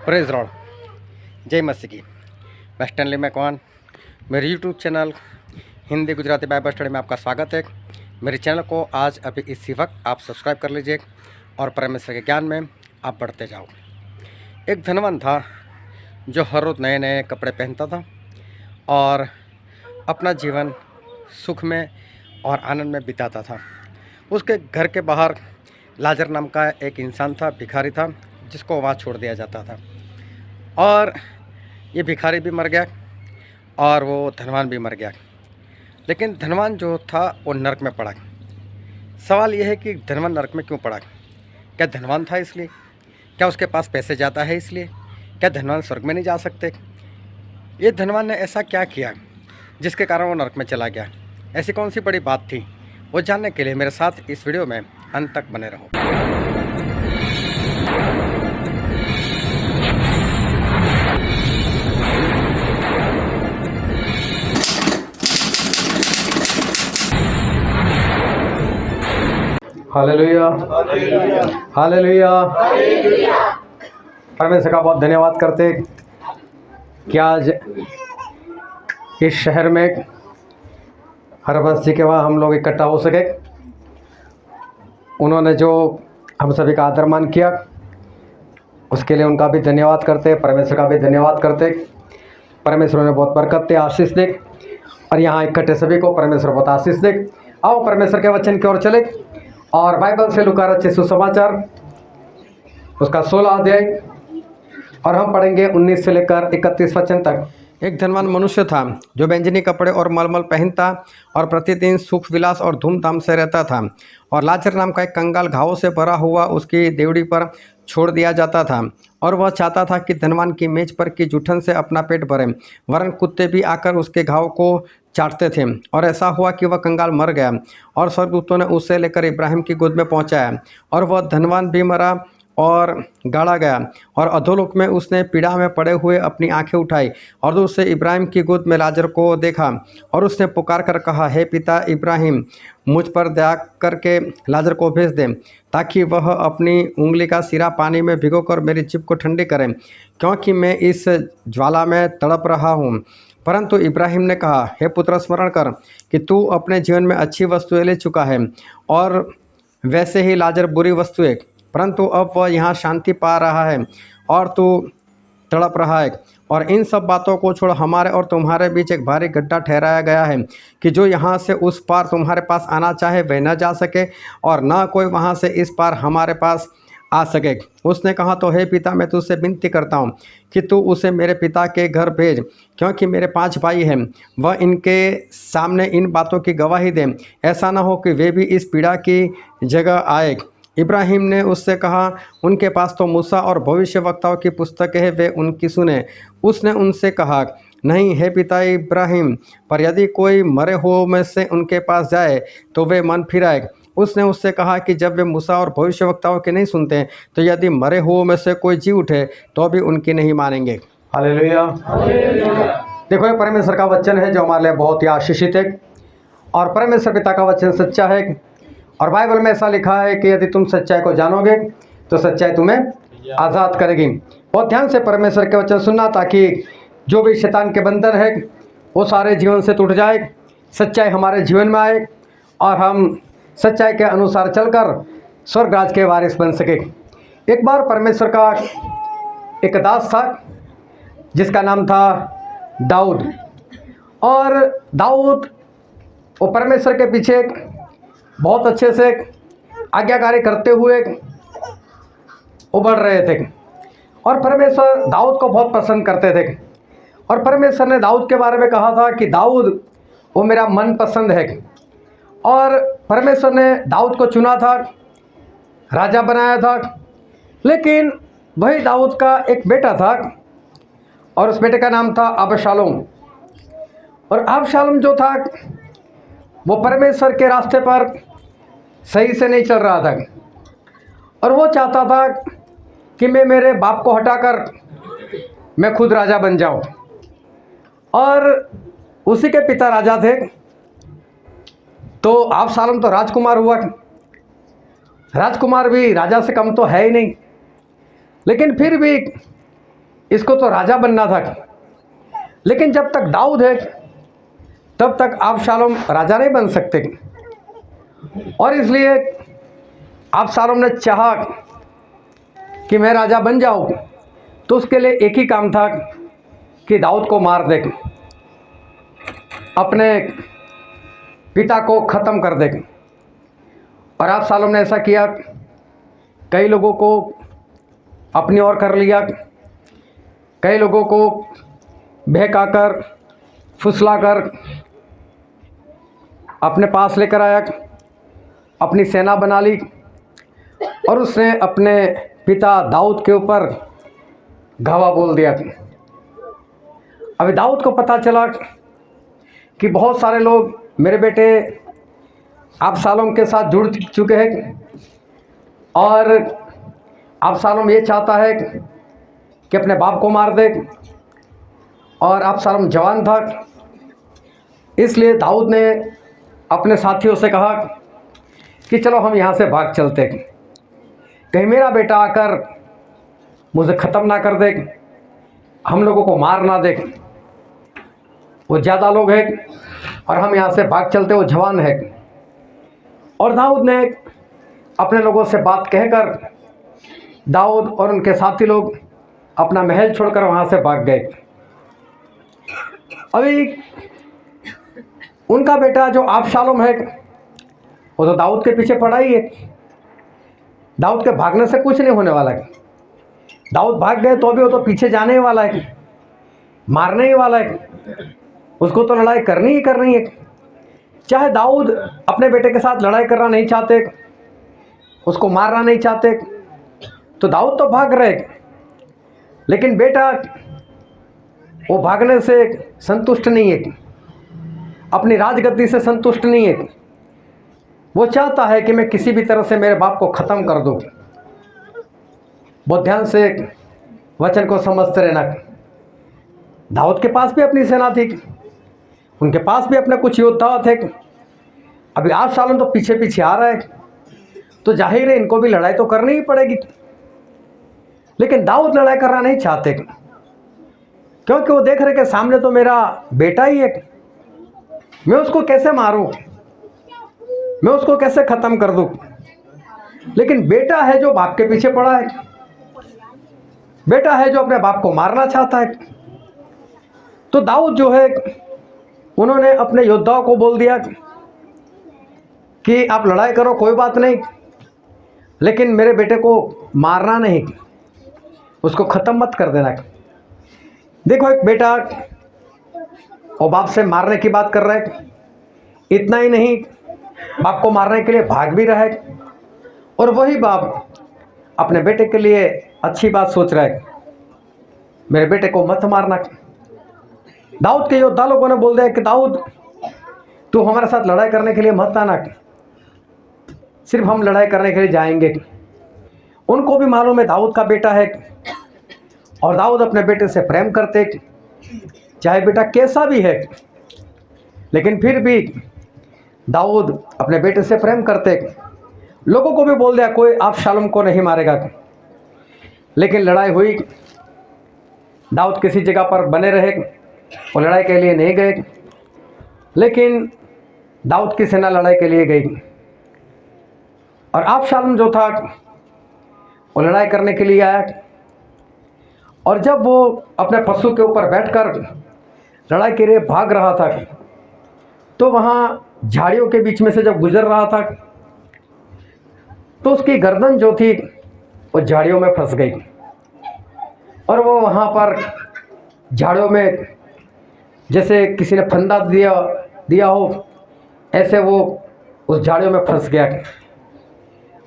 Praise Lord, जय मसीह की। मैं स्टैनली मैकवान, मेरे YouTube channel Hindi Gujarati Bible study में आपका स्वागत है। मेरे चैनल को आज अभी इसी वक्त आप सब्सक्राइब कर लीजिए और परमेश्वर के ज्ञान में आप बढ़ते जाओ। एक धनवान था जो हर रोज़ नए नए कपड़े पहनता था और अपना जीवन सुख में और आनंद में बिताता था। उसके घर के बाहर लाजर नाम का एक इंसान था, भिखारी था, जिसको वहाँ छोड़ दिया जाता था। और ये भिखारी भी मर गया और वो धनवान भी मर गया। लेकिन धनवान जो था वो नरक में पड़ा। सवाल यह है कि धनवान नरक में क्यों पड़ा? क्या धनवान था इसलिए? क्या उसके पास पैसे ज़्यादा है इसलिए? क्या धनवान स्वर्ग में नहीं जा सकते? ये धनवान ने ऐसा क्या किया जिसके कारण वो नरक में चला गया? ऐसी कौन सी बड़ी बात थी? वो जानने के लिए मेरे साथ इस वीडियो में अंत तक बने रहो। Hallelujah, hallelujah. परमेश्वर का बहुत धन्यवाद करते कि आज इस शहर में हर बस्ती के वहाँ हम लोग इकट्ठा हो सके। उन्होंने जो हम सभी का आदर मान किया, उसके लिए उनका भी धन्यवाद करते, परमेश्वर का भी धन्यवाद करते। परमेश्वर ने बहुत बरकत दे, आशीष दे, और यहाँ इकट्ठे सभी को परमेश्वर बहुत आशीष दे। आओ परमेश्वर के वचन की ओर चले और बाइबल से लूका रचित सुसमाचार उसका 16 अध्याय, और हम पढ़ेंगे 19 से लेकर 31 वचन तक। एक धनवान मनुष्य था जो बैंजनी कपड़े और मलमल पहनता और प्रतिदिन सुख विलास और धूमधाम से रहता था। और लाजर नाम का एक कंगाल घावों से भरा हुआ उसकी देवड़ी पर छोड़ दिया जाता था, और वह चाहता था कि धनवान की मेज पर की जूठन से अपना पेट भरे, वरन कुत्ते भी आकर उसके घाव को चाटते थे। और ऐसा हुआ कि वह कंगाल मर गया और स्वर्गदूतों ने उसे लेकर इब्राहिम की गोद में पहुंचाया, और वह धनवान भी मरा और गाड़ा गया। और अधोलोक में उसने पीड़ा में पड़े हुए अपनी आंखें उठाई और उससे इब्राहिम की गोद में लाजर को देखा, और उसने पुकार कर कहा, हे पिता इब्राहिम, मुझ पर दया करके लाजर को भेज दे, ताकि वह अपनी उंगली का सिरा पानी में भिगोकर मेरी जीभ को ठंडी करे, क्योंकि मैं इस ज्वाला में तड़प रहा हूँ। परंतु इब्राहिम ने कहा, हे पुत्र, स्मरण कर कि तू अपने जीवन में अच्छी वस्तुएं ले चुका है, और वैसे ही लाजर बुरी वस्तुएं, परंतु अब वह यहाँ शांति पा रहा है और तू तड़प रहा है। और इन सब बातों को छोड़ हमारे और तुम्हारे बीच एक भारी गड्ढा ठहराया गया है कि जो यहाँ से उस पार तुम्हारे पास आना चाहे वह न जा सके, और न कोई वहाँ से इस पार हमारे पास आ सके। उसने कहा, तो हे पिता, मैं तुझसे विनती करता हूँ कि तू उसे मेरे पिता के घर भेज, क्योंकि मेरे 5 भाई हैं। वह इनके सामने इन बातों की गवाही दे, ऐसा न हो कि वे भी इस पीड़ा की जगह आए। इब्राहिम ने उससे कहा, उनके पास तो मूसा और भविष्यवक्ताओं की पुस्तकें हैं, वे उनकी सुने। उसने उनसे कहा, नहीं हे पिता इब्राहिम, पर यदि कोई मरे हुओं में से उनके पास जाए तो वे मन फिराए। उसने उससे कहा कि जब वे मूसा और भविष्यवक्ताओं के नहीं सुनते, तो यदि मरे हुओं में से कोई जी उठे तो भी उनकी नहीं मानेंगे। Hallelujah, hallelujah. देखो, ये परमेश्वर का वचन है जो हमारे लिए बहुत ही आशीषित है, और परमेश्वर पिता का वचन सच्चा है। और बाइबल में ऐसा लिखा है कि यदि तुम सच्चाई को जानोगे तो सच्चाई तुम्हें आज़ाद करेगी। बहुत ध्यान से परमेश्वर के वचन सुनना, ताकि जो भी शैतान के बंधन है वो सारे जीवन से टूट जाए, सच्चाई हमारे जीवन में आए, और हम सच्चाई के अनुसार चलकर स्वर्ग राज के वारिस बन सके। एक बार परमेश्वर का एक दास था जिसका नाम था दाऊद, और दाऊद वो परमेश्वर के पीछे बहुत अच्छे से आज्ञाकारी करते हुए उभर रहे थे, और परमेश्वर दाऊद को बहुत पसंद करते थे। और परमेश्वर ने दाऊद के बारे में कहा था कि दाऊद वो मेरा मन पसंद है, और परमेश्वर ने दाऊद को चुना था, राजा बनाया था। लेकिन वही दाऊद का एक बेटा था, और उस बेटे का नाम था अबशालोम। और अबशालोम जो था वो परमेश्वर के रास्ते पर सही से नहीं चल रहा था, और वो चाहता था कि मैं मेरे बाप को हटाकर मैं खुद राजा बन जाऊं। और उसी के पिता राजा थे, तो अबशालोम तो राजकुमार हुआ। राजकुमार भी राजा से कम तो है ही नहीं, लेकिन फिर भी इसको तो राजा बनना था, लेकिन जब तक दाऊद है तब तक अबशालोम राजा नहीं बन सकते। और इसलिए अबशालोम ने चाहा कि मैं राजा बन जाऊं, तो उसके लिए एक ही काम था कि दाऊद को मार दे, अपने पिता को ख़त्म कर दे। और अबशालोम ने ऐसा किया, कई लोगों को अपनी ओर कर लिया, कई लोगों को बहकाकर फुसलाकर अपने पास लेकर आया, अपनी सेना बना ली और उसने अपने पिता दाऊद के ऊपर गवाह बोल दिया। अभी दाऊद को पता चला कि बहुत सारे लोग मेरे बेटे अबशालोम के साथ जुड़ चुके हैं और अबशालोम ये चाहता है कि अपने बाप को मार दे। और अबशालोम जवान था, इसलिए दाऊद ने अपने साथियों से कहा कि चलो हम यहाँ से भाग चलते, कहीं मेरा बेटा आकर मुझे ख़त्म ना कर दे, हम लोगों को मार ना दे। वो ज़्यादा लोग हैं और हम यहाँ से भाग चलते, वो जवान है। और दाऊद ने अपने लोगों से बात कहकर दाऊद और उनके साथी लोग अपना महल छोड़कर वहाँ से भाग गए। अभी उनका बेटा जो अबशालोम है वो तो दाऊद के पीछे पड़ा ही है, दाऊद के भागने से कुछ नहीं होने वाला है। दाऊद भाग गए तो भी वो तो पीछे जाने ही वाला है, मारने ही वाला है, उसको तो लड़ाई करनी ही करनी है। चाहे दाऊद अपने बेटे के साथ लड़ाई करना नहीं चाहते, उसको मारना नहीं चाहते, तो दाऊद तो भाग रहे, लेकिन बेटा वो भागने से संतुष्ट नहीं है, अपनी राजगद्दी से संतुष्ट नहीं है। वो चाहता है कि मैं किसी भी तरह से मेरे बाप को ख़त्म कर दूं। बहुत ध्यान से वचन को समझते रहना। दाऊद के पास भी अपनी सेना थी, उनके पास भी अपने कुछ योद्धा थे। अभी अबशालोम तो पीछे पीछे आ रहा है, तो जाहिर है इनको भी लड़ाई तो करनी ही पड़ेगी। लेकिन दाऊद लड़ाई करना नहीं चाहते, क्योंकि वो देख रहे कि सामने तो मेरा बेटा ही है, मैं उसको कैसे मारूं, मैं उसको कैसे ख़त्म कर दूं। लेकिन बेटा है जो बाप के पीछे पड़ा है, बेटा है जो अपने बाप को मारना चाहता है। तो दाऊद जो है उन्होंने अपने योद्धाओं को बोल दिया कि आप लड़ाई करो, कोई बात नहीं, लेकिन मेरे बेटे को मारना नहीं, उसको ख़त्म मत कर देना। देखो, एक बेटा और बाप से मारने की बात कर रहा है, इतना ही नहीं बाप को मारने के लिए भाग भी रहा है, और वही बाप अपने बेटे के लिए अच्छी बात सोच रहा है, मेरे बेटे को मत मारना। दाऊद के योद्धा लोगों ने बोल दिया कि दाऊद तू हमारे साथ लड़ाई करने के लिए मत आना, सिर्फ हम लड़ाई करने के लिए जाएंगे। उनको भी मालूम है दाऊद का बेटा है और दाऊद अपने बेटे से प्रेम करते, चाहे बेटा कैसा भी है, लेकिन फिर भी दाऊद अपने बेटे से प्रेम करते। लोगों को भी बोल दिया कोई अबशालोम को नहीं मारेगा। लेकिन लड़ाई हुई, दाऊद किसी जगह पर बने रहे और लड़ाई के लिए नहीं गए, लेकिन दाऊद की सेना लड़ाई के लिए गई और अबशालोम जो था वो लड़ाई करने के लिए आया। और जब वो अपने पशु के ऊपर बैठकर लड़ाई के लिए भाग रहा था, तो वहाँ झाड़ियों के बीच में से जब गुजर रहा था, तो उसकी गर्दन जो थी वो झाड़ियों में फंस गई और वो वहाँ पर झाड़ियों में जैसे किसी ने फंदा दिया हो, ऐसे वो उस झाड़ियों में फंस गया।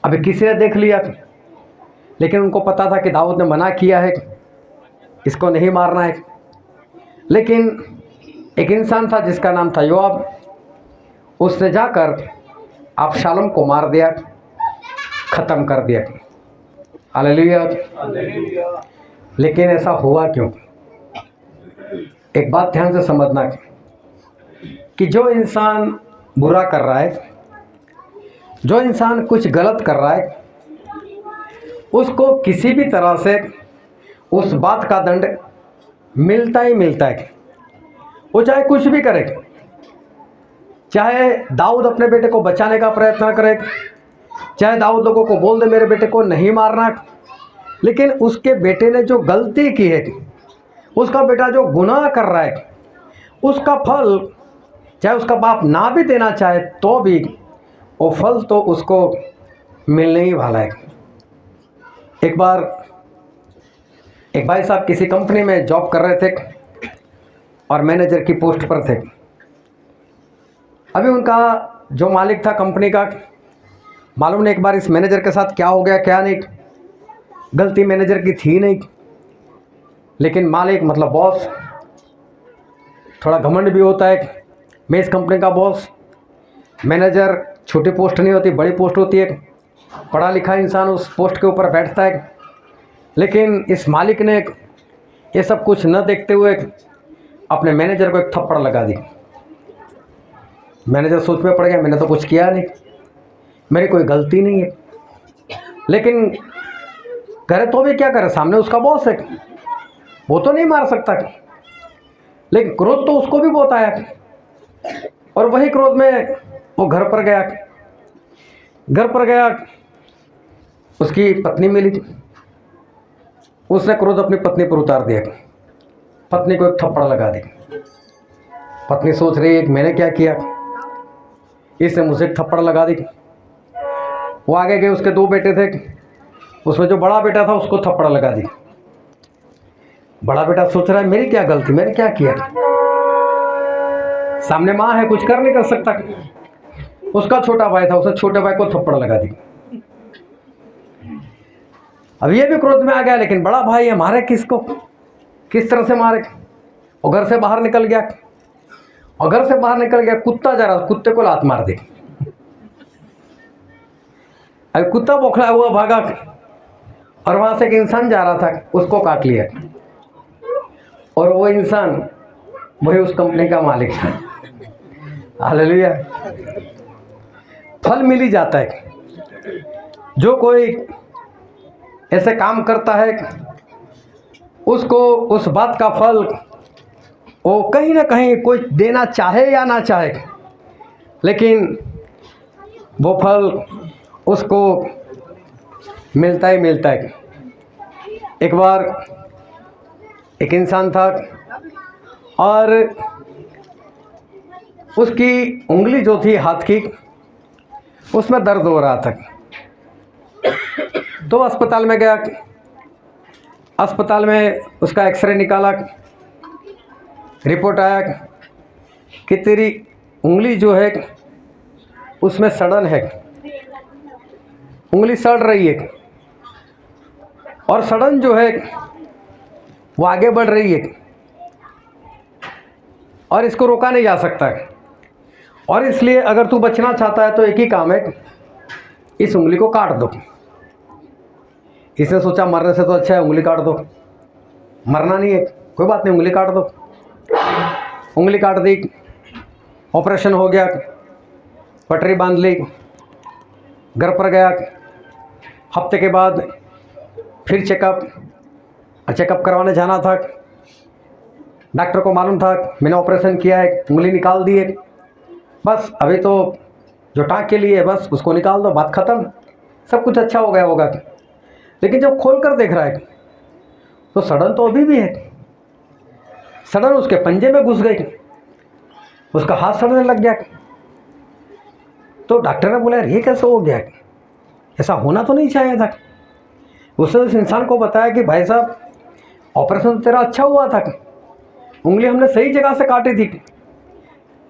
अभी किसी ने देख लिया, लेकिन उनको पता था कि दाऊद ने मना किया है, इसको नहीं मारना है। लेकिन एक इंसान था जिसका नाम था योआब, उसने जाकर अबशालोम को मार दिया, ख़त्म कर दिया। हालेलुया। लेकिन ऐसा हुआ क्यों? एक बात ध्यान से समझना कि जो इंसान बुरा कर रहा है, जो इंसान कुछ गलत कर रहा है, उसको किसी भी तरह से उस बात का दंड मिलता ही मिलता है। वो चाहे कुछ भी करे, चाहे दाऊद अपने बेटे को बचाने का प्रयत्न करे, चाहे दाऊद लोगों को बोल दे मेरे बेटे को नहीं मारना, लेकिन उसके बेटे ने जो गलती की है, उसका बेटा जो गुनाह कर रहा है, उसका फल चाहे उसका बाप ना भी देना चाहे तो भी वो फल तो उसको मिलने ही वाला है। एक बार एक भाई साहब किसी कंपनी में जॉब कर रहे थे और मैनेजर की पोस्ट पर थे। अभी उनका जो मालिक था कंपनी का, मालूम नहीं एक बार इस मैनेजर के साथ क्या हो गया क्या नहीं, गलती मैनेजर की थी नहीं, लेकिन मालिक मतलब बॉस थोड़ा घमंड भी होता है, मैं इस कंपनी का बॉस। मैनेजर छोटी पोस्ट नहीं होती, बड़ी पोस्ट होती है, पढ़ा लिखा इंसान उस पोस्ट के ऊपर बैठता है। लेकिन इस मालिक ने ये सब कुछ न देखते हुए अपने मैनेजर को एक थप्पड़ लगा दी। मैनेजर सोच में पड़ गया, मैंने तो कुछ किया नहीं, मेरी कोई गलती नहीं है, लेकिन करे तो भी क्या करे, सामने उसका बॉस है, वो तो नहीं मार सकता। लेकिन क्रोध तो उसको भी बहुत आया और वही क्रोध में वो घर पर गया। उसकी पत्नी मिली, उसने क्रोध अपनी पत्नी पर उतार दिया, पत्नी को एक थप्पड़ लगा दी। पत्नी सोच रही है मैंने क्या किया, इसने मुझे एक थप्पड़ लगा दी। वो आगे गए, उसके 2 बेटे थे, उसमें जो बड़ा बेटा था उसको थप्पड़ लगा दी। बड़ा बेटा सोच रहा है मेरी क्या गलती, मैंने क्या किया, सामने माँ है, कुछ कर नहीं कर सकता। उसका छोटा भाई था, उसने छोटे भाई को थप्पड़ लगा दी। अब ये भी क्रोध में आ गया, लेकिन बड़ा भाई है, मारे किसको, किस तरह से मारे। और घर से बाहर निकल गया, कुत्ता जा रहा, कुत्ते को लात मार दी। अब कुत्ता बौखला हुआ भागा और वहां से एक इंसान जा रहा था, उसको काट लिया। और वो इंसान वही उस कंपनी का मालिक था। हालेलुया। फल मिल ही जाता है। जो कोई ऐसे काम करता है उसको उस बात का फल वो कहीं ना कहीं कोई देना चाहे या ना चाहे, लेकिन वो फल उसको मिलता ही मिलता है। एक बार एक इंसान था और उसकी उंगली जो थी हाथ की, उसमें दर्द हो रहा था, तो अस्पताल में गया। अस्पताल में उसका एक्सरे निकाला, रिपोर्ट आया कि तेरी उंगली जो है उसमें सड़न है, उंगली सड़ रही है और सड़न जो है वो आगे बढ़ रही है और इसको रोका नहीं जा सकता है। और इसलिए अगर तू बचना चाहता है तो एक ही काम है, इस उंगली को काट दो। इसने सोचा मरने से तो अच्छा है उंगली काट दो, मरना नहीं है, कोई बात नहीं, उंगली काट दो। उंगली काट दी, ऑपरेशन हो गया, पटरी बांध ली, घर पर गया। हफ्ते के बाद फिर चेकअप करवाने जाना था। डॉक्टर को मालूम था मैंने ऑपरेशन किया है, उंगली निकाल दी है, बस अभी तो जो टाँग के लिए है बस उसको निकाल दो, बात ख़त्म, सब कुछ अच्छा हो गया होगा। लेकिन जब खोल कर देख रहा है तो सड़न तो अभी भी है। सड़न उसके पंजे में घुस गई, उसका हाथ सड़ने लग गया। तो डॉक्टर ने बोला यार ये कैसे हो गया, ऐसा होना तो नहीं चाहिए था। उसने उस इंसान को बताया कि भाई साहब ऑपरेशन तो तेरा अच्छा हुआ था, उंगली हमने सही जगह से काटी थी,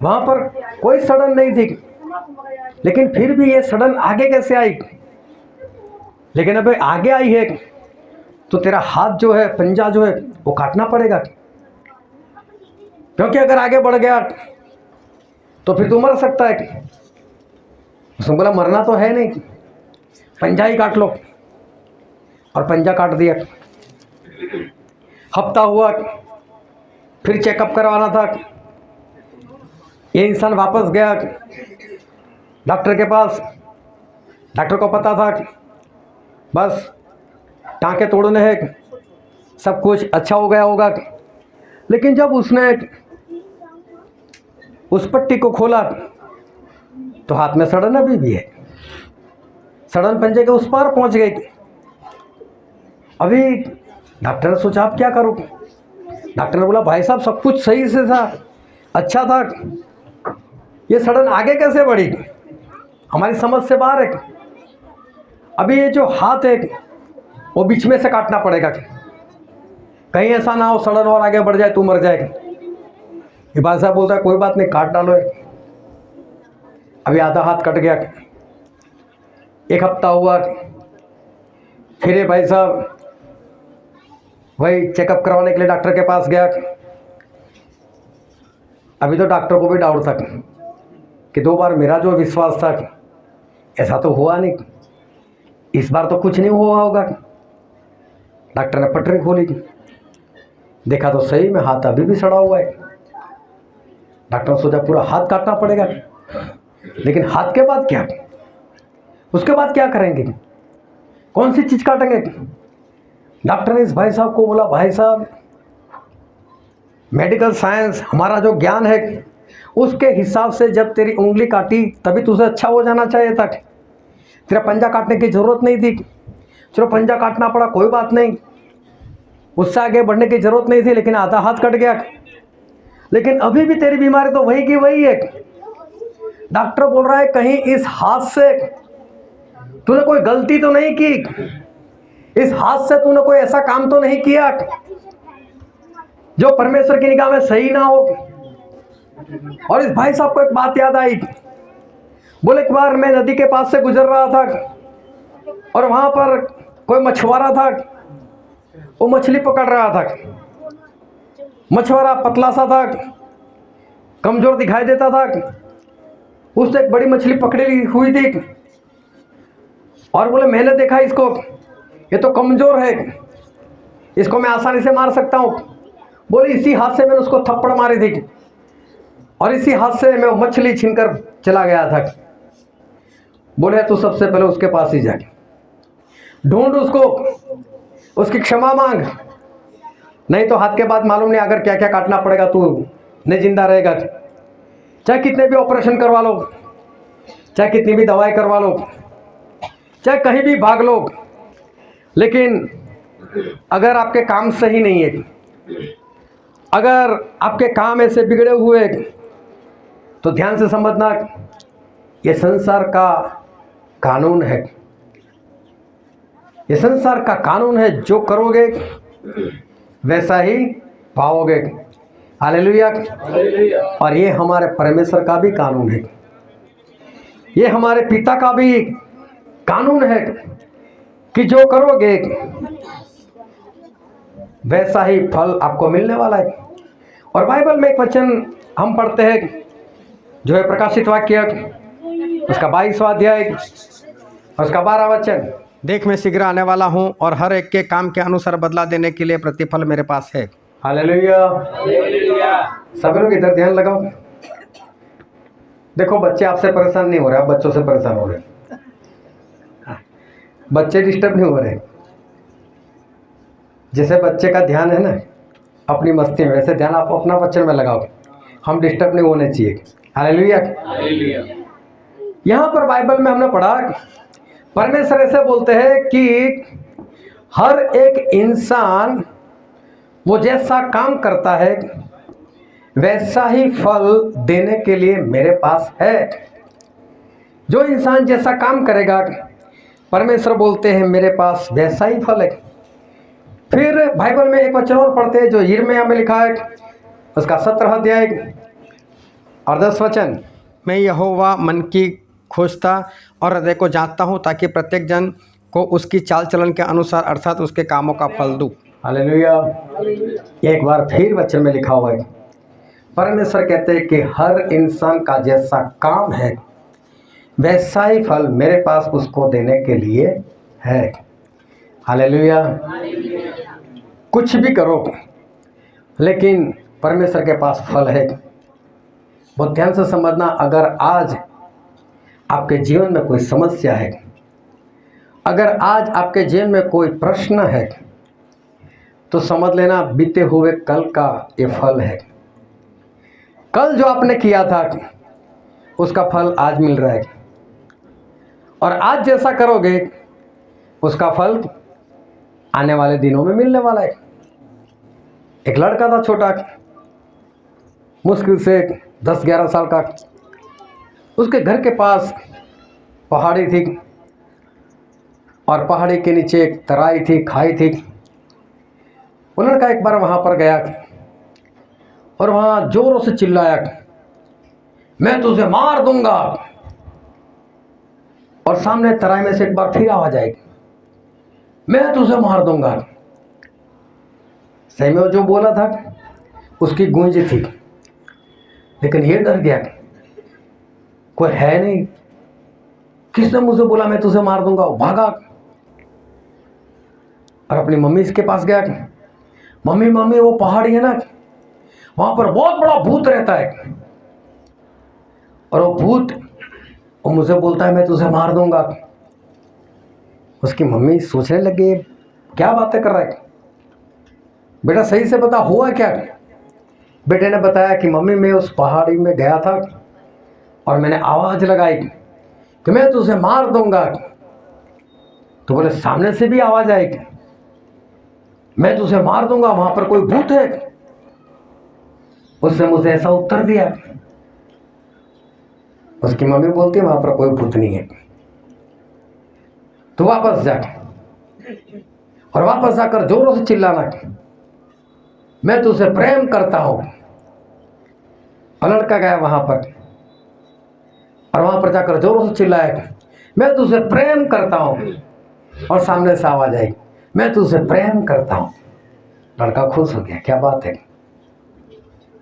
वहाँ पर कोई सड़न नहीं थी, लेकिन फिर भी ये सड़न आगे कैसे आई। लेकिन अब आगे आई है तो तेरा हाथ जो है, पंजा जो है वो काटना पड़ेगा, क्योंकि अगर आगे बढ़ गया तो फिर तू मर सकता है। उसने बोला मरना तो है नहीं, पंजा ही काट लो, और पंजा काट दिया। हफ्ता हुआ, फिर चेकअप करवाना था। ये इंसान वापस गया डॉक्टर के पास। डॉक्टर को पता था बस टाँके तोड़ने हैं, सब कुछ अच्छा हो गया होगा। लेकिन जब उसने उस पट्टी को खोला तो हाथ में सड़न अभी भी है। सड़न पंजे के उस पार पहुंच गई। अभी डॉक्टर ने सोचा अब क्या करूं। डॉक्टर ने बोला भाई साहब सब कुछ सही से था, अच्छा था, ये सड़न आगे कैसे बढ़ी, हमारी समझ से बाहर है। अभी ये जो हाथ है वो बीच में से काटना पड़ेगा, कहीं ऐसा ना हो सड़न और आगे बढ़ जाए तू मर जाएगा। ये भाई साहब बोलता है कोई बात नहीं, काट डालो। अभी आधा हाथ कट गया। एक हफ्ता हुआ, फिर ये भाई साहब वही चेकअप करवाने के लिए डॉक्टर के पास गया। अभी तो डॉक्टर को भी डाउट था कि 2 बार मेरा जो विश्वास था ऐसा तो हुआ नहीं, इस बार तो कुछ नहीं हुआ होगा। डॉक्टर ने पटरी खोली, देखा तो सही में हाथ अभी भी सड़ा हुआ है। डॉक्टर ने सोचा पूरा हाथ काटना पड़ेगा, लेकिन हाथ के बाद क्या, उसके बाद क्या करेंगे, कौन सी चीज काटेंगे। डॉक्टर ने इस भाई साहब को बोला भाई साहब मेडिकल साइंस हमारा जो ज्ञान है उसके हिसाब से जब तेरी उंगली काटी तभी तुझे अच्छा हो जाना चाहिए था, तेरा पंजा काटने की जरूरत नहीं थी। चलो पंजा काटना पड़ा कोई बात नहीं, उससे आगे बढ़ने की जरूरत नहीं थी, लेकिन आधा हाथ कट गया। लेकिन अभी भी तेरी बीमारी तो वही की वही है। डॉक्टर बोल रहा है कहीं इस हाथ से तूने कोई गलती तो नहीं की, इस हाथ से तूने कोई ऐसा काम तो नहीं किया जो परमेश्वर की निगाह में सही ना हो। और इस भाई साहब को एक बात याद आई। बोले एक बार मैं नदी के पास से गुजर रहा था और वहां पर कोई मछुआरा था, वो मछली पकड़ रहा था। मछुआरा पतला सा था, कमजोर दिखाई देता था। उसने एक बड़ी मछली पकड़ी हुई थी और बोले मैंने देखा इसको, ये तो कमजोर है, इसको मैं आसानी से मार सकता हूं। बोले इसी हाथ से मैंने उसको थप्पड़ मारी थी और इसी हाथ से मैं मछली छीनकर चला गया था। बोले तू सबसे पहले उसके पास ही जाके ढूंढ उसको, उसकी क्षमा मांग, नहीं तो हाथ के बाद मालूम नहीं अगर क्या क्या काटना पड़ेगा, तू नहीं जिंदा रहेगा। चाहे कितने भी ऑपरेशन करवा लो, चाहे कितनी भी दवाई करवा लो, चाहे कहीं भी भाग लो, लेकिन अगर आपके काम सही नहीं है, अगर आपके काम ऐसे बिगड़े हुए तो ध्यान से समझना, ये संसार का कानून है, ये संसार का कानून है, जो करोगे वैसा ही पाओगे। हालेलुया। और ये हमारे परमेश्वर का भी कानून है, ये हमारे पिता का भी कानून है कि जो करोगे वैसा ही फल आपको मिलने वाला है। और बाइबल में एक वचन हम पढ़ते हैं जो है प्रकाशित वाक्य उसका 22वां अध्याय और उसका 12वां वचन, देख मैं शीघ्र आने वाला हूँ और हर एक के काम के अनुसार बदला देने के लिए प्रतिफल मेरे पास है। हालेलुया। सब लोग इधर ध्यान लगाओ। देखो बच्चे आपसे परेशान नहीं हो रहे, आप बच्चों से परेशान हो रहे। बच्चे डिस्टर्ब नहीं हो रहे। जैसे बच्चे का ध्यान है ना अपनी मस्ती में, वैसे ध्यान आप अपना वचन में लगाओ। हम डिस्टर्ब नहीं होने चाहिए। हालेलुया। यहाँ पर बाइबल में हमने पढ़ा परमेश्वर ऐसे बोलते हैं कि हर एक इंसान वो जैसा काम करता है वैसा ही फल देने के लिए मेरे पास है। जो इंसान जैसा काम करेगा परमेश्वर बोलते हैं मेरे पास वैसा ही फल है। फिर बाइबल में एक वचन और पढ़ते हैं जो यिर्मयाह में लिखा है उसका 17वां अध्याय और 10 वचन, मैं यहोवा मन की खोजता और हृदय को जांचता हूँ ताकि प्रत्येक जन को उसकी चाल चलन के अनुसार अर्थात उसके कामों का फल दूँ। हालेलुया। एक बार फिर वचन में लिखा हुआ है परमेश्वर कहते हैं कि हर इंसान का जैसा काम है वैसा ही फल मेरे पास उसको देने के लिए है। हालेलुया। कुछ भी करो लेकिन परमेश्वर के पास फल है। बहुत ध्यान से समझना, अगर आज आपके जीवन में कोई समस्या है, अगर आज आपके जीवन में कोई प्रश्न है, तो समझ लेना बीते हुए कल का ये फल है। कल जो आपने किया था उसका फल आज मिल रहा है, और आज जैसा करोगे उसका फल आने वाले दिनों में मिलने वाला है। एक लड़का था छोटा, मुश्किल से 10-11 साल का। उसके घर के पास पहाड़ी थी, और पहाड़ी के नीचे एक तराई थी, खाई थी। वो लड़का एक बार वहाँ पर गया और वहाँ जोरों से चिल्लाया, मैं तुझे मार दूंगा। और सामने तराई में से एक बार फिर आवाज आई, मैं तुझे मार दूंगा। सही में वो जो बोला था उसकी गूंज थी, लेकिन ये डर गया, कोई है नहीं, किसने मुझे बोला मैं तुझे मार दूंगा। वो भागा और अपनी मम्मी के पास गया, मम्मी मम्मी वो पहाड़ी है ना, वहां पर बहुत बड़ा भूत रहता है, और वो भूत वो मुझे बोलता है मैं तुझे मार दूंगा। उसकी मम्मी सोचने लगी, क्या बातें कर रहा है, बेटा सही से बता हुआ क्या। बेटे ने बताया कि मम्मी मैं उस पहाड़ी में गया था और मैंने आवाज लगाई कि मैं तुझे मार दूंगा। तो बोले सामने से भी आवाज आई, मैं तुझे मार दूंगा, वहां पर कोई भूत है। उसने मुझे ऐसा उत्तर दिया। उसकी मम्मी बोलती है वहां पर कोई भूत नहीं है, तो वापस जा, और वापस जाकर जोरों से चिल्लाना, मैं तुझे प्रेम करता हूं। और लड़का गया वहां पर, और वहां पर जाकर जोरों से चिल्लाया, मैं तुझे प्रेम करता हूं। और सामने से आवाज आई, मैं तुझे प्रेम करता हूं। लड़का खुश हो गया, क्या बात है,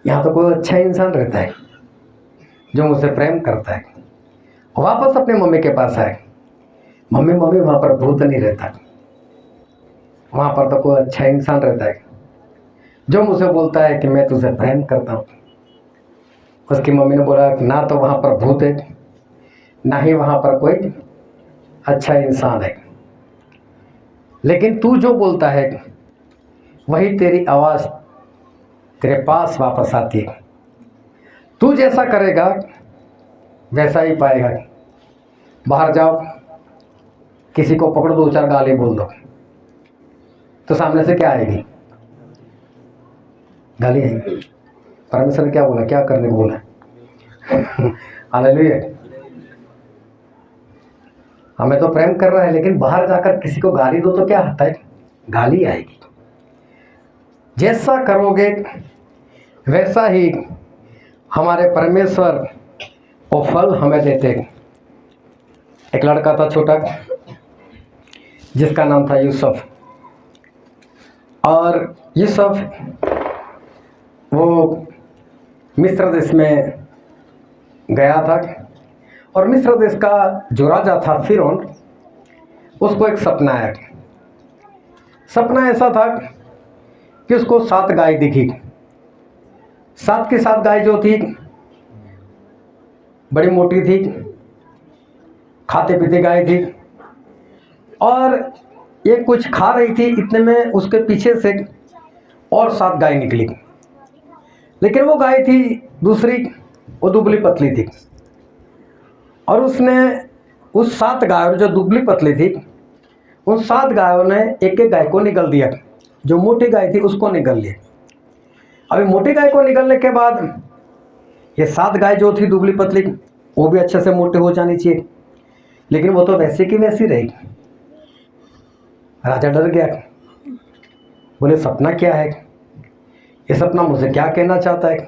यहाँ तो कोई अच्छा इंसान रहता है जो मुझसे प्रेम करता है। वापस अपने मम्मी के पास आए, मम्मी मम्मी वहां पर भूत नहीं रहता, वहां पर तो कोई अच्छा इंसान रहता है जो मुझे बोलता है कि मैं तुझे प्रेम करता हूँ। उसकी मम्मी ने बोला ना तो वहां पर भूत है, ना ही वहां पर कोई अच्छा इंसान है, लेकिन तू जो बोलता है वही तेरी आवाज तेरे पास वापस आती है। तू जैसा करेगा वैसा ही पाएगा। बाहर जाओ, किसी को पकड़ दो, 2-4 गाली बोल दो, तो सामने से क्या आएगी, गाली आएगी। परमेश्वर ने क्या बोला, क्या करने को बोला, हालेलुया। हमें तो प्रेम कर रहा है, लेकिन बाहर जाकर किसी को गाली दो तो क्या होता है, गाली आएगी। जैसा करोगे वैसा ही हमारे परमेश्वर वो फल हमें देते। एक लड़का था छोटा जिसका नाम था यूसुफ, और यूसुफ वो मिस्र देश में गया था, और मिस्र देश का जो राजा था फिरौन, उसको एक सपना आया। सपना ऐसा था कि उसको 7 गाय दिखी। 7 की 7 गाय जो थी बड़ी मोटी थी, खाते पीते गाय थी, और ये कुछ खा रही थी, इतने में उसके पीछे से और 7 गाय निकली। लेकिन वो गाय थी दूसरी, वो दुबली पतली थी, और उसने उस 7 गायों जो दुबली पतली थी, उन 7 गायों ने एक एक गाय को निगल दिया। जो मोटी गाय थी उसको निगल लिया। अभी मोटी गाय को निगलने के बाद ये 7 गाय जो थी दुबली पतली, वो भी अच्छे से मोटे हो जानी चाहिए, लेकिन वो तो वैसे की वैसी रही। राजा डर गया, बोले सपना क्या है, ये सपना मुझे क्या कहना चाहता है,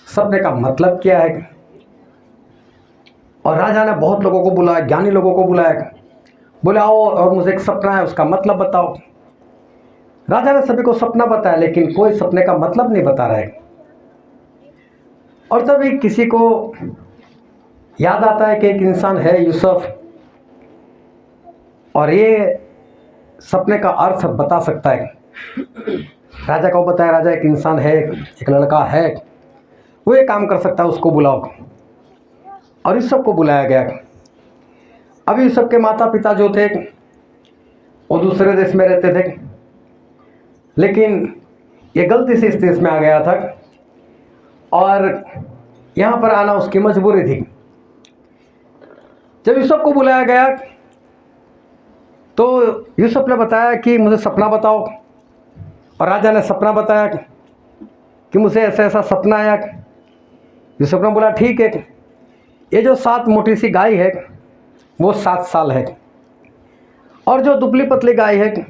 सपने का मतलब क्या है। और राजा ने बहुत लोगों को बुलाया, ज्ञानी लोगों को बुलाया, बोले आओ और मुझे एक सपना है, उसका मतलब बताओ। राजा ने सभी को सपना बताया, लेकिन कोई सपने का मतलब नहीं बता रहा है। और तभी किसी को याद आता है कि एक इंसान है यूसुफ, और ये सपने का अर्थ बता सकता है। राजा को बताया, राजा एक इंसान है, एक लड़का है, वो ये काम कर सकता है, उसको बुलाओ। और यूसुफ को बुलाया गया। अभी यूसुफ के माता पिता जो थे वो दूसरे देश में रहते थे, लेकिन ये गलती से इस देश में आ गया था और यहाँ पर आना उसकी मजबूरी थी। जब यूसुफ को बुलाया गया तो यूसुफ ने बताया कि मुझे सपना बताओ, और राजा ने सपना बताया कि मुझे ऐसा ऐसा सपना आया। यूसुफ ने बोला ठीक है, ये जो 7 मोटी सी गाय है वो 7 साल है, और जो दुबली पतली गाय है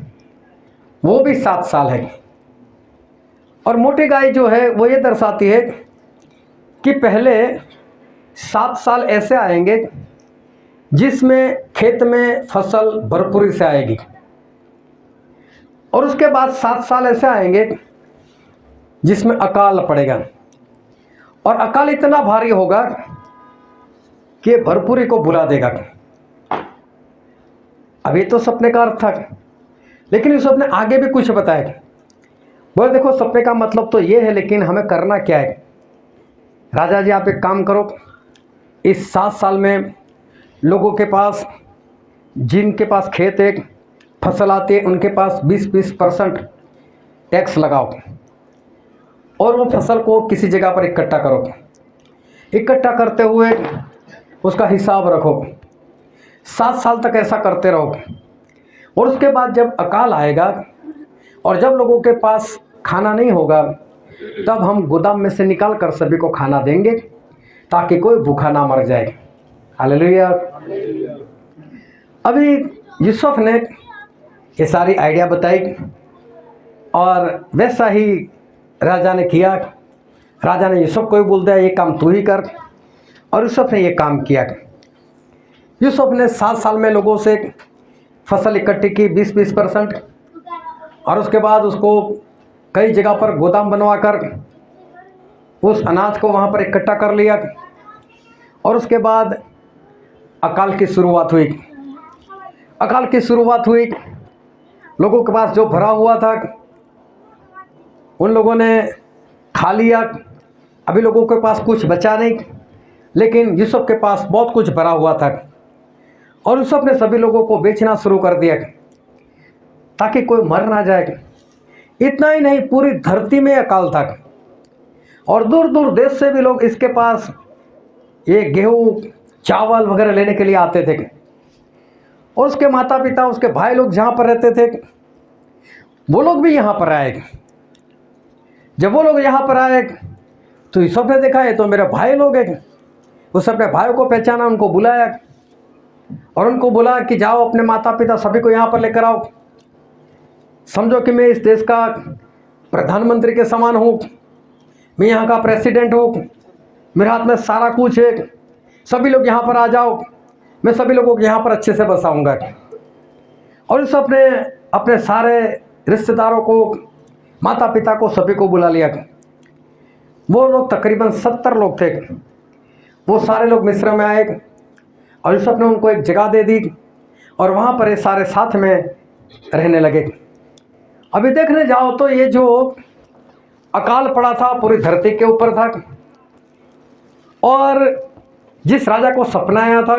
वो भी 7 साल है, और मोटी गाय जो है वो ये दर्शाती है कि पहले 7 साल ऐसे आएंगे जिसमें खेत में फसल भरपूरी से आएगी, और उसके बाद 7 साल ऐसे आएंगे जिसमें अकाल पड़ेगा, और अकाल इतना भारी होगा कि भरपूरी को बुला देगा। अब ये तो सपने का अर्थ था, लेकिन यूसुफ ने आगे भी कुछ बताया। बोले देखो सपने का मतलब तो ये है, लेकिन हमें करना क्या है। राजा जी आप एक काम करो, इस 7 साल में लोगों के पास, जिनके पास खेत है, फसल आती है, उनके पास 20% टैक्स लगाओ, और वो फसल को किसी जगह पर इकट्ठा करो। इकट्ठा करते हुए उसका हिसाब रखो, 7 साल तक ऐसा करते रहो, और उसके बाद जब अकाल आएगा और जब लोगों के पास खाना नहीं होगा, तब हम गोदाम में से निकाल कर सभी को खाना देंगे ताकि कोई भूखा ना मर जाए। हालेलुया। अभी यूसुफ ने ये सारी आइडिया बताई और वैसा ही राजा ने किया। राजा ने यूसुफ को ही बोल दिया ये काम तू ही कर, और यूसुफ ने ये काम किया। यूसुफ ने 7 साल में लोगों से फसल इकट्ठी की 20% और उसके बाद उसको कई जगह पर गोदाम बनवा कर उस अनाज को वहाँ पर इकट्ठा कर लिया, और उसके बाद अकाल की शुरुआत हुई। अकाल की शुरुआत हुई, लोगों के पास जो भरा हुआ था उन लोगों ने खा लिया। अभी लोगों के पास कुछ बचा नहीं, लेकिन यूसुफ के पास बहुत कुछ भरा हुआ था, और यूसुफ ने सभी लोगों को बेचना शुरू कर दिया ताकि कोई मर ना जाए। इतना ही नहीं, पूरी धरती में अकाल था, और दूर दूर देश से भी लोग इसके पास ये गेहूँ चावल वगैरह लेने के लिए आते थे, और उसके माता पिता, उसके भाई लोग जहाँ पर रहते थे वो लोग भी यहाँ पर आए। जब वो लोग यहाँ पर आए तो यूसुफ ने देखा ये तो मेरे भाई लोग हैं। उस अपने भाइयों को पहचाना, उनको बुलाया और उनको बोला कि जाओ अपने माता पिता सभी को यहाँ पर लेकर आओ, समझो कि मैं इस देश का प्रधानमंत्री के समान हूँ, मैं यहाँ का प्रेसिडेंट हूँ, मेरे हाथ में सारा कुछ है, सभी लोग यहाँ पर आ जाओ, मैं सभी लोगों को यहाँ पर अच्छे से बसाऊंगा। और इस अपने सारे रिश्तेदारों को, माता पिता को, सभी को बुला लिया। वो लोग तकरीबन 70 लोग थे। वो सारे लोग मिस्र में आए और यूसुफ ने उनको एक जगह दे दी, और वहाँ पर ये सारे साथ में रहने लगे। अभी देखने जाओ तो ये जो अकाल पड़ा था पूरी धरती के ऊपर था, और जिस राजा को सपना आया था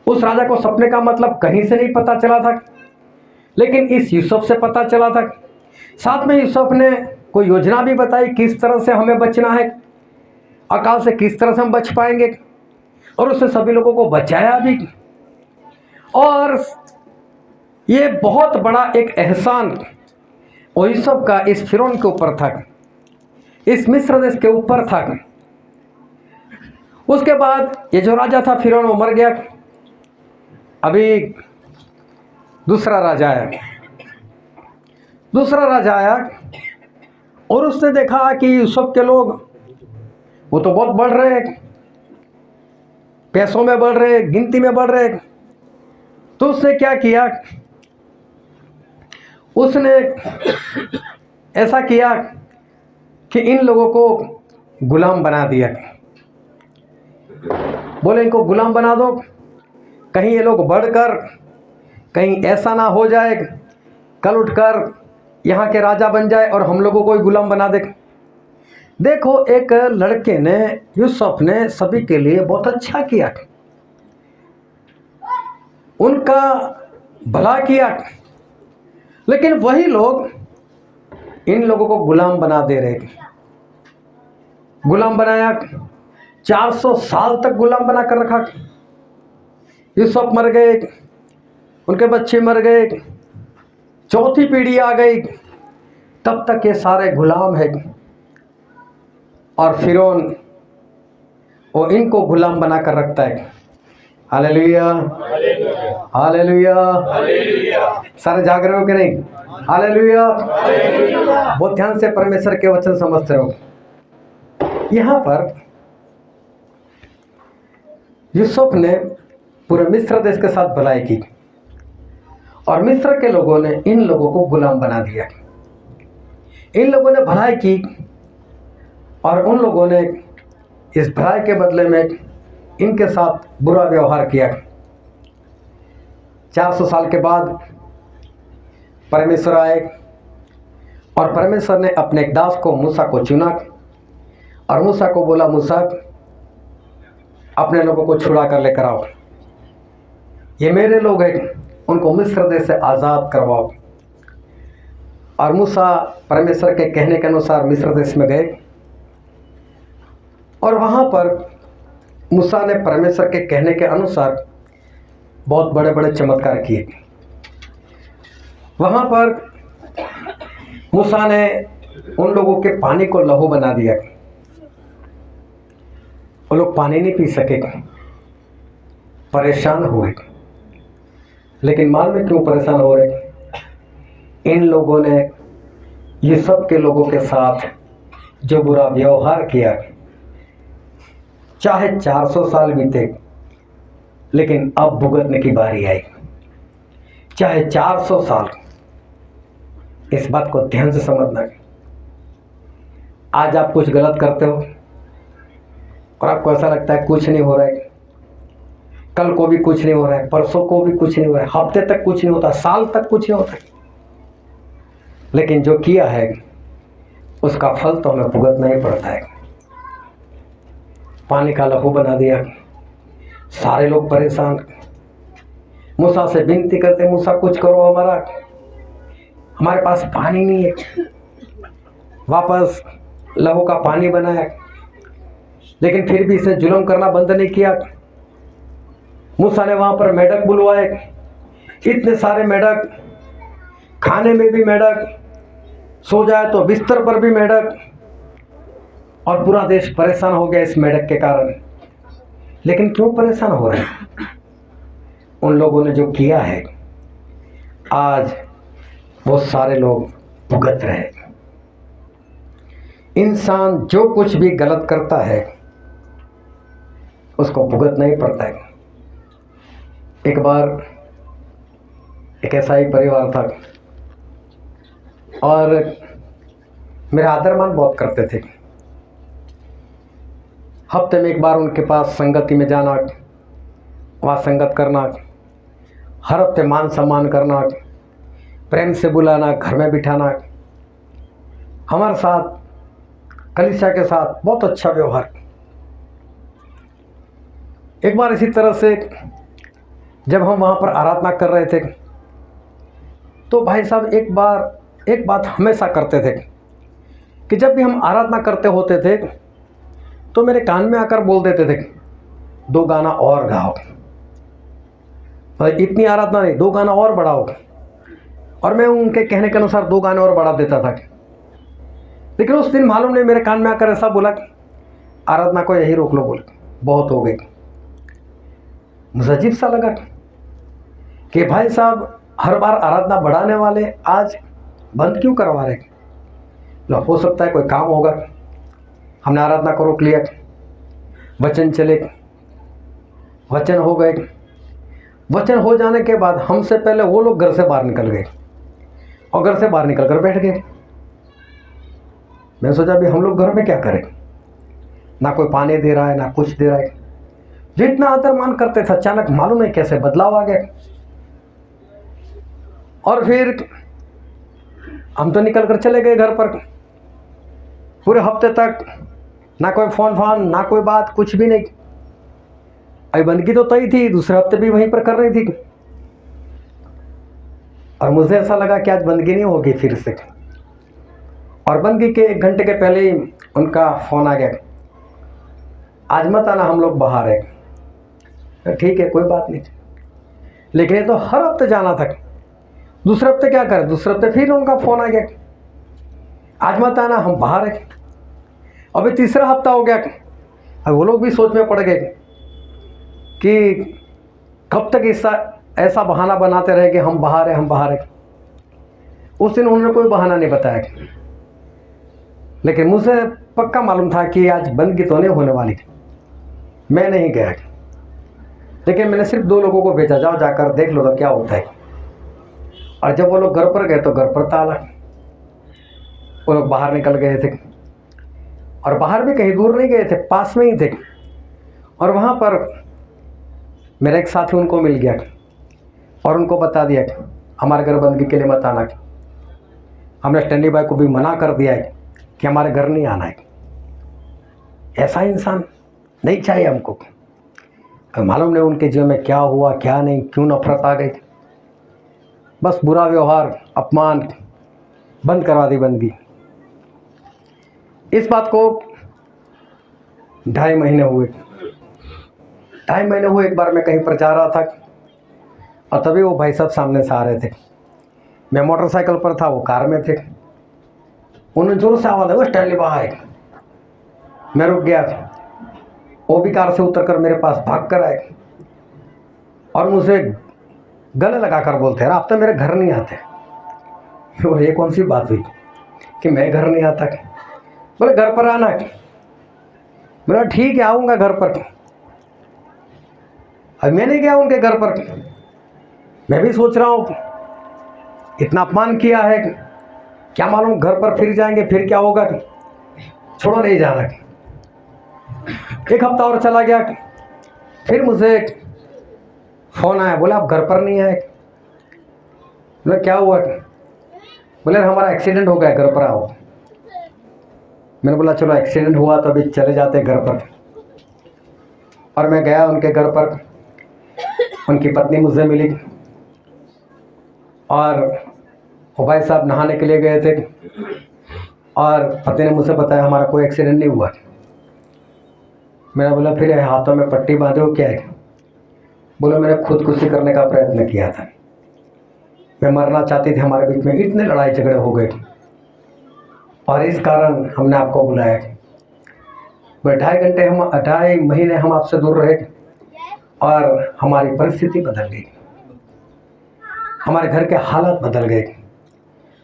उस राजा को सपने का मतलब कहीं से नहीं पता चला था, लेकिन इस यूसुफ से पता चला था। साथ में यूसुफ ने कोई योजना भी बताई किस तरह से हमें बचना है, अकाल से किस तरह से हम बच पाएंगे, और उससे सभी लोगों को बचाया भी। और ये बहुत बड़ा एक एहसान यूसुफ का इस फिरौन के ऊपर था, इस मिस्र देश के ऊपर था। उसके बाद ये जो राजा था फिरौन वो मर गया। अभी दूसरा राजा आया और उसने देखा कि यूसुफ के लोग वो तो बहुत बढ़ रहे हैं, पैसों में बढ़ रहे, गिनती में बढ़ रहे। तो उसने क्या किया, उसने ऐसा किया कि इन लोगों को गुलाम बना दिया। बोले इनको गुलाम बना दो, कहीं ये लोग बढ़कर, कहीं ऐसा ना हो जाए कल उठकर यहाँ के राजा बन जाए और हम लोगों को ही गुलाम बना दे। देखो एक लड़के ने, यूसुफ ने सभी के लिए बहुत अच्छा किया, उनका भला किया, लेकिन वही लोग इन लोगों को गुलाम बना दे रहे। गुलाम बनाया, 400 साल तक गुलाम बना कर रखा। यूसुफ मर गए, उनके बच्चे मर गए, चौथी पीढ़ी आ गई, तब तक ये सारे गुलाम हैं। और फिरौन वो इनको गुलाम बना कर रखता है। हालेलुया, हालेलुया, सारे जाग रहे हो कि नहीं? हालेलुया। बहुत ध्यान से परमेश्वर के वचन समझते रहो। यहाँ पर यूसुफ ने पूरे मिस्र देश के साथ भलाई की और मिस्र के लोगों ने इन लोगों को गुलाम बना दिया। इन लोगों ने भलाई की और उन लोगों ने इस भलाई के बदले में इनके साथ बुरा व्यवहार किया। 400 साल के बाद परमेश्वर आए और परमेश्वर ने अपने एक दास को मूसा को चुना और मूसा को बोला, मूसा अपने लोगों को छुड़ा कर लेकर आओ, ये मेरे लोग हैं, उनको मिस्र देश से आज़ाद करवाओ। और मूसा परमेश्वर के कहने के अनुसार मिस्र देश में गए और वहाँ पर मूसा ने परमेश्वर के कहने के अनुसार बहुत बड़े बड़े चमत्कार किए। वहाँ पर मूसा ने उन लोगों के पानी को लहू बना दिया। वो लोग पानी नहीं पी सके, परेशान हुए। लेकिन मालूम है क्यों परेशान हो रहे? इन लोगों ने ये सब के लोगों के साथ जो बुरा व्यवहार किया, चाहे 400 साल बीते, लेकिन अब भुगतने की बारी आई। चाहे 400 साल, इस बात को ध्यान से समझना। आज आप कुछ गलत करते हो और आपको ऐसा लगता है कुछ नहीं हो रहा है, कल को भी कुछ नहीं हो रहा है, परसों को भी कुछ नहीं हो रहा है, हफ्ते तक कुछ नहीं होता, साल तक कुछ नहीं होता। लेकिन जो किया है उसका फल तो हमें भुगतना ही पड़ता है। पानी का लहू बना दिया, सारे लोग परेशान। मूसा से विनती करते, मूसा कुछ करो, हमारे पास पानी नहीं है। वापस लहू का पानी बनाया, लेकिन फिर भी इसे जुल्म करना बंद नहीं किया। मूसा ने वहां पर मेढक बुलवाए, इतने सारे मेढक, खाने में भी मेढक, सो जाए तो बिस्तर पर भी मेढक, और पूरा देश परेशान हो गया इस मेढक के कारण। लेकिन क्यों परेशान हो रहे हैं? उन लोगों ने जो किया है, आज वो सारे लोग भुगत रहे। इंसान जो कुछ भी गलत करता है उसको भुगतना ही पड़ता है। एक बार एक ऐसा ही परिवार था और मेरा आदर मान बहुत करते थे। हफ्ते में एक बार उनके पास संगति में जाना, वहाँ संगत करना, हर हफ्ते मान सम्मान करना, प्रेम से बुलाना, घर में बिठाना, हमारे साथ कलीसिया के साथ बहुत अच्छा व्यवहार। एक बार इसी तरह से जब हम वहाँ पर आराधना कर रहे थे तो भाई साहब एक बात हमेशा करते थे कि जब भी हम आराधना करते होते थे तो मेरे कान में आकर बोल देते थे, 2 गाना और गाओ। इतनी आराधना नहीं, 2 गाना और बढ़ाओ। और मैं उनके कहने के अनुसार 2 गाने और बढ़ा देता था। लेकिन उस दिन मालूम नहीं मेरे कान में आकर ऐसा बोला, आराधना को यही रोक लो, बोले बहुत हो गई। मुझे अजीब सा लगा कि भाई साहब हर बार आराधना बढ़ाने वाले आज बंद क्यों करवा रहे? हो सकता है कोई काम होगा। हमने आराधना को रोक लिया, वचन चले, वचन हो गए। वचन हो जाने के बाद हमसे पहले वो लोग घर से बाहर निकल गए और घर से बाहर निकल कर बैठ गए। मैंने सोचा भी हम लोग घर में क्या करें, ना कोई पानी दे रहा है ना कुछ दे रहा है। जितना आदर मान करते थे अचानक मालूम नहीं कैसे बदलाव आ गया। और फिर हम तो निकल कर चले गए घर पर। पूरे हफ्ते तक ना कोई फोन ना कोई बात, कुछ भी नहीं। अभी बंदगी तो तय थी, दूसरे हफ्ते भी वहीं पर कर रही थी। और मुझे ऐसा लगा कि आज बंदगी नहीं होगी फिर से। और बंदगी के 1 घंटे के पहले ही उनका फ़ोन आ गया, आज मत आना, हम लोग बाहर है। ठीक है, कोई बात नहीं। लेकिन ये तो हर हफ्ते जाना था। दूसरे हफ्ते क्या करें, दूसरे हफ्ते फिर उनका फ़ोन आ गया, आज मत आना, हम बाहर है। अभी तीसरा हफ्ता हो गया। अब वो लोग भी सोच में पड़ गए कि कब तक ऐसा बहाना बनाते रहे कि हम बाहर हैं, हम बाहर हैं। उस दिन उन्होंने कोई बहाना नहीं बताया, लेकिन मुझे पक्का मालूम था कि आज बंदगी तो नहीं होने वाली। मैं नहीं गया, लेकिन मैंने सिर्फ 2 लोगों को भेजा, जाओ जाकर देख लो तो क्या होता है। और जब वो लोग घर पर गए तो घर पर ताला। वो लोग बाहर निकल गए थे, और बाहर भी कहीं दूर नहीं गए थे, पास में ही थे। और वहाँ पर मेरा एक साथी उनको मिल गया और उनको बता दिया कि हमारे घर बंदगी के लिए मत आना। हमने स्टैंडी भाई को भी मना कर दिया है कि हमारे घर नहीं आना है। ऐसा इंसान नहीं चाहिए हमको। मालूम नहीं उनके जीवन में क्या हुआ, क्या नहीं, क्यों नफरत आ गई। बस बुरा व्यवहार, अपमान, बंद करवा दी बंदगी। इस बात को 2.5 महीने हुए। 2.5 महीने हुए, एक बार मैं कहीं पर जा रहा था और तभी वो भाई साहब सामने से आ रहे थे। मैं मोटरसाइकिल पर था, वो कार में थे। उन्होंने जोर से आवाज़ दी, वो स्टैंडी बाहर है। मैं रुक गया, वो भी कार से उतरकर मेरे पास भाग कर आए और मुझे गले लगाकर बोलते, आप तो मेरे घर नहीं आते। बोले ये कौन सी बात हुई कि मैं घर नहीं आता? बोले घर पर आना। बोला ठीक है, आऊँगा घर पर। अब मैं नहीं गया उनके घर पर। मैं भी सोच रहा हूँ इतना अपमान किया है, क्या मालूम घर पर फिर जाएंगे, फिर क्या होगा। छोड़ो, नहीं जाना। 1 हफ्ता और चला गया, फिर मुझे फ़ोन आया, बोला आप घर पर नहीं आए। बोले क्या हुआ? बोले हमारा एक्सीडेंट हो गया, घर पर आओ। मैंने बोला चलो एक्सीडेंट हुआ तो अभी चले जाते घर पर। और मैं गया उनके घर पर। उनकी पत्नी मुझसे मिली और वो भाई साहब नहाने के लिए गए थे और पति ने मुझसे बताया हमारा कोई एक्सीडेंट नहीं हुआ। मैंने बोला फिर हाथों में पट्टी बांधे हो क्या है? बोले मैंने खुदकुशी करने का प्रयत्न किया था, मैं मरना चाहती थी, हमारे बीच में इतने लड़ाई झगड़े हो गए और इस कारण हमने आपको बुलाया। वह 2.5 महीने हम आपसे दूर रहे और हमारी परिस्थिति बदल गई, हमारे घर के हालात बदल गए।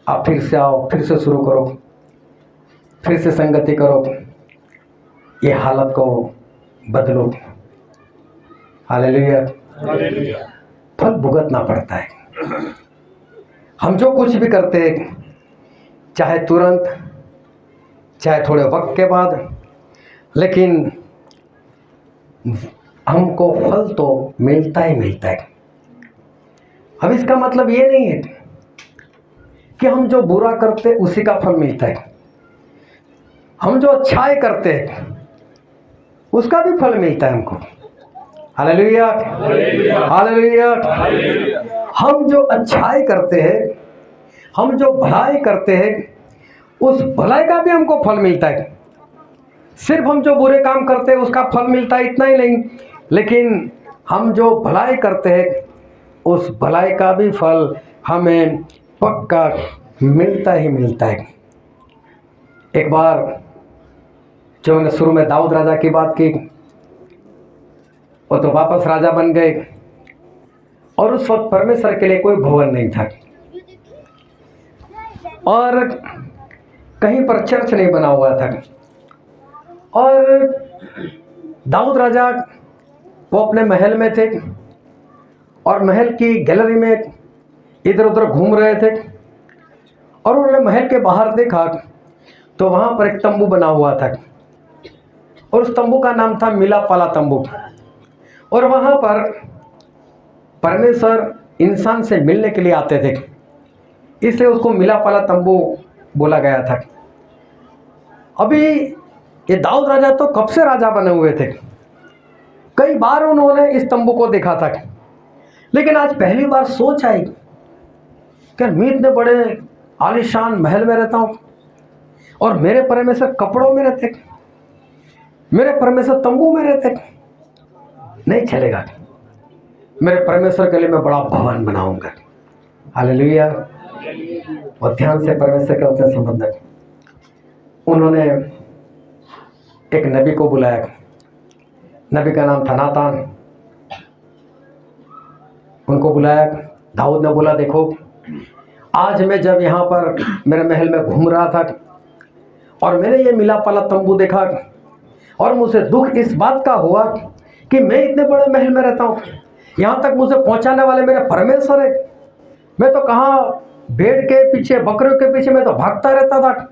आप फिर से आओ, फिर से शुरू करो, फिर से संगति करो, ये हालत को बदलो। हालेलुया। फल भुगतना पड़ता है। हम जो कुछ भी करते हैं, चाहे तुरंत, चाहे थोड़े वक्त के बाद, लेकिन हमको फल तो मिलता ही मिलता है। अब इसका मतलब ये नहीं है कि हम जो बुरा करते उसी का फल मिलता है। हम जो अच्छाई करते हैं उसका भी फल मिलता है हमको। Hallelujah, hallelujah. हम जो अच्छाई करते हैं, हम जो भलाई करते हैं, उस भलाई का भी हमको फल मिलता है। सिर्फ हम जो बुरे काम करते हैं उसका फल मिलता है इतना ही नहीं, लेकिन हम जो भलाई करते हैं उस भलाई का भी फल हमें पक्का मिलता ही मिलता है। एक बार जो मैंने शुरू में दाऊद राजा की बात की, वो तो वापस राजा बन गए और उस वक्त परमेश्वर के लिए कोई भवन नहीं था और कहीं पर चर्च नहीं बना हुआ था। और दाऊद राजा वो अपने महल में थे और महल की गैलरी में इधर उधर घूम रहे थे और उन्होंने महल के बाहर देखा तो वहाँ पर एक तंबू बना हुआ था और उस तंबू का नाम था मिलाप वाला तंबू। और वहाँ पर परमेश्वर इंसान से मिलने के लिए आते थे, इसलिए उसको मिलाप वाला तंबू बोला गया था। अभी ये दाऊद राजा तो कब से राजा बने हुए थे, कई बार उन्होंने इस तंबू को देखा था, लेकिन आज पहली बार सोच आई कि मैं इतने बड़े आलीशान महल में रहता हूँ, और मेरे परमेश्वर कपड़ों में रहते, मेरे परमेश्वर तंबू में रहते, नहीं चलेगा। मेरे परमेश्वर के लिए मैं बड़ा भवन बनाऊंगा। हालेलुया। और ध्यान से परमेश्वर के वचन संबंध, उन्होंने एक नबी को बुलाया। नबी का नाम था नातान। उनको बुलाया। दाऊद ने बोला, देखो आज मैं जब यहाँ पर मेरे महल में घूम रहा था और मैंने ये मिलाप वाला तंबू देखा और मुझे दुख इस बात का हुआ कि मैं इतने बड़े महल में रहता हूँ, यहाँ तक मुझे पहुँचाने वाले मेरे परमेश्वर है। मैं तो कहाँ भेड़ के पीछे, बकरियों के पीछे मैं तो भागता रहता था,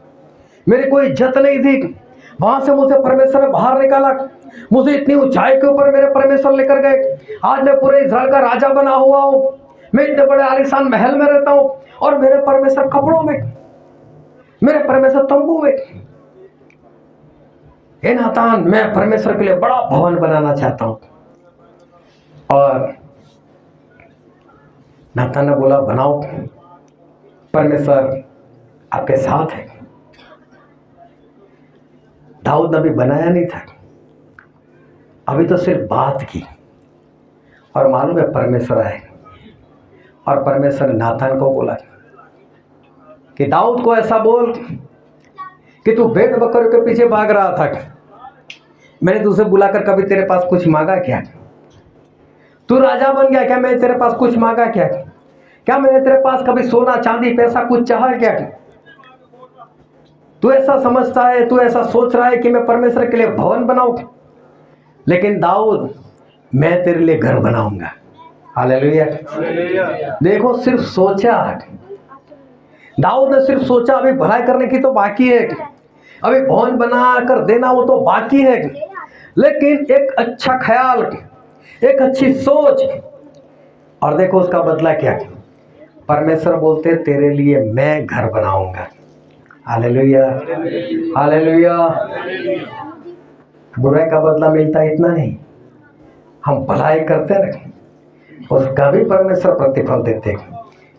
मेरी कोई इज्जत नहीं थी। वहाँ से मुझे परमेश्वर ने बाहर निकाला, मुझे इतनी ऊंचाई के ऊपर मेरे परमेश्वर लेकर गए। आज मैं पूरे इस्राएल का राजा बना हुआ हूँ, मैं इतने बड़े आलीशान महल में रहता हूँ और मेरे परमेश्वर कपड़ों में, मेरे परमेश्वर तंबू में। हे नातान, मैं परमेश्वर के लिए बड़ा भवन बनाना चाहता हूँ। और नातान ने बोला, बनाओ, परमेश्वर आपके साथ है। दाऊद नबी बनाया नहीं था, अभी तो सिर्फ बात की और मालूम है परमेश्वर आए और परमेश्वर ने नातान को बोला कि दाऊद को ऐसा बोल कि तू भेड़ बकरियों के पीछे भाग रहा था, मैंने तुझे बुलाकर कभी तेरे पास कुछ मांगा क्या? तू राजा बन गया क्या? मैंने तेरे पास कुछ मांगा क्या? क्या मैंने तेरे पास कभी सोना चांदी पैसा कुछ चाहा क्या? तू ऐसा समझता है, तू ऐसा सोच रहा है कि मैं परमेश्वर के लिए भवन बनाऊं, लेकिन दाऊद मैं तेरे लिए घर बनाऊंगा। हालेलुया। देखो, सिर्फ सोचा, दाऊद ने सिर्फ सोचा, अभी भलाई करने की तो बाकी है, अभी भवन बना कर देना वो तो बाकी है, लेकिन एक अच्छा ख्याल, एक अच्छी सोच, और देखो उसका बदला क्या? परमेश्वर बोलते तेरे लिए मैं घर बनाऊंगा। Hallelujah, hallelujah. बुराई का बदला मिलता इतना नहीं, हम भलाई करते रहे उसका भी परमेश्वर प्रतिफल देते।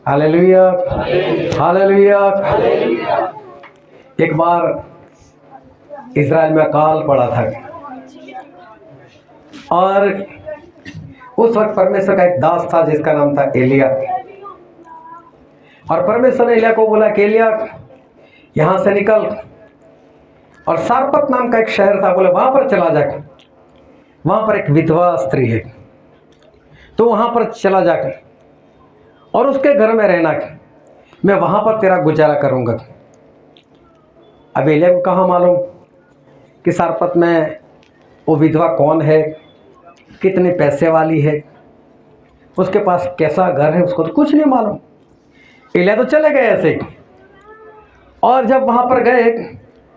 Hallelujah, hallelujah. एक बार इज़राइल में अकाल पड़ा था और उस वक्त परमेश्वर का एक दास था जिसका नाम था एलिया। और परमेश्वर ने एलिया को बोला कि एलिया यहाँ से निकल और सारपत नाम का एक शहर था, बोले वहां पर चला जाकर, वहां पर एक विधवा स्त्री है, तो वहां पर चला जाकर और उसके घर में रहना, मैं वहां पर तेरा गुजारा करूंगा। अब एलिया को कहाँ मालूम कि सारपत में वो विधवा कौन है, कितने पैसे वाली है, उसके पास कैसा घर है, उसको तो कुछ नहीं मालूम। एलिया तो चले गए ऐसे, और जब वहां पर गए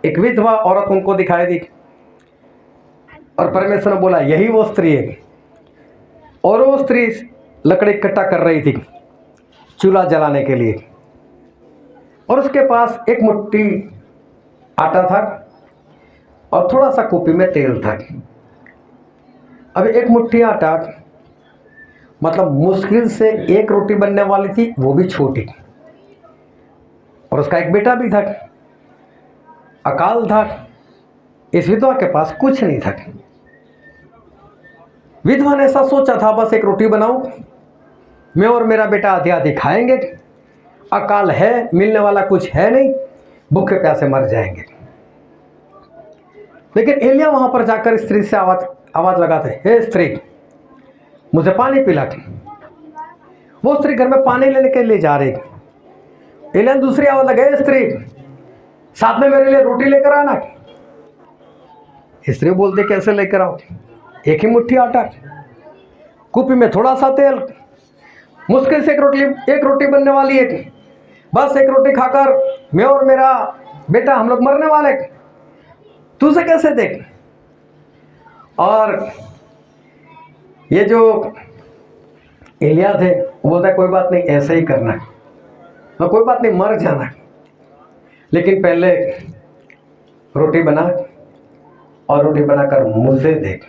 एक विधवा औरत उनको दिखाई दी और परमेश्वर ने बोला यही वो स्त्री है। और वो स्त्री लकड़ी इकट्ठा कर रही थी चूल्हा जलाने के लिए, और उसके पास एक मुट्ठी आटा था और थोड़ा सा कुपी में तेल था। अब एक मुट्ठी आटा मतलब मुश्किल से एक रोटी बनने वाली थी, वो भी छोटी, और उसका एक बेटा भी था। अकाल था, इस विधवा के पास कुछ नहीं था। विधवा ने ऐसा सोचा था, बस एक रोटी बनाऊं, मैं और मेरा बेटा आधी आधी खाएंगे, अकाल है, मिलने वाला कुछ है नहीं, भूखे प्यासे मर जाएंगे। लेकिन एलिया वहां पर जाकर स्त्री से आवाज लगाते, हे स्त्री मुझे पानी पिला। वो स्त्री घर में पानी लेने के लिए जा रही, एलिया दूसरी आवाज लगे, स्त्री साथ में मेरे लिए रोटी लेकर आना। स्त्री बोलते कैसे लेकर आओ? एक ही मुट्ठी आटा, कुपी में थोड़ा सा तेल, मुश्किल से एक रोटी बनने वाली है, बस एक रोटी खाकर मैं और मेरा बेटा हम लोग मरने वाले, तुझे कैसे देख? और ये जो एलिया थे वो बोलता कोई बात नहीं, ऐसे ही करना, तो कोई बात नहीं, मर जाना, लेकिन पहले रोटी बना और रोटी बनाकर मुझे देख।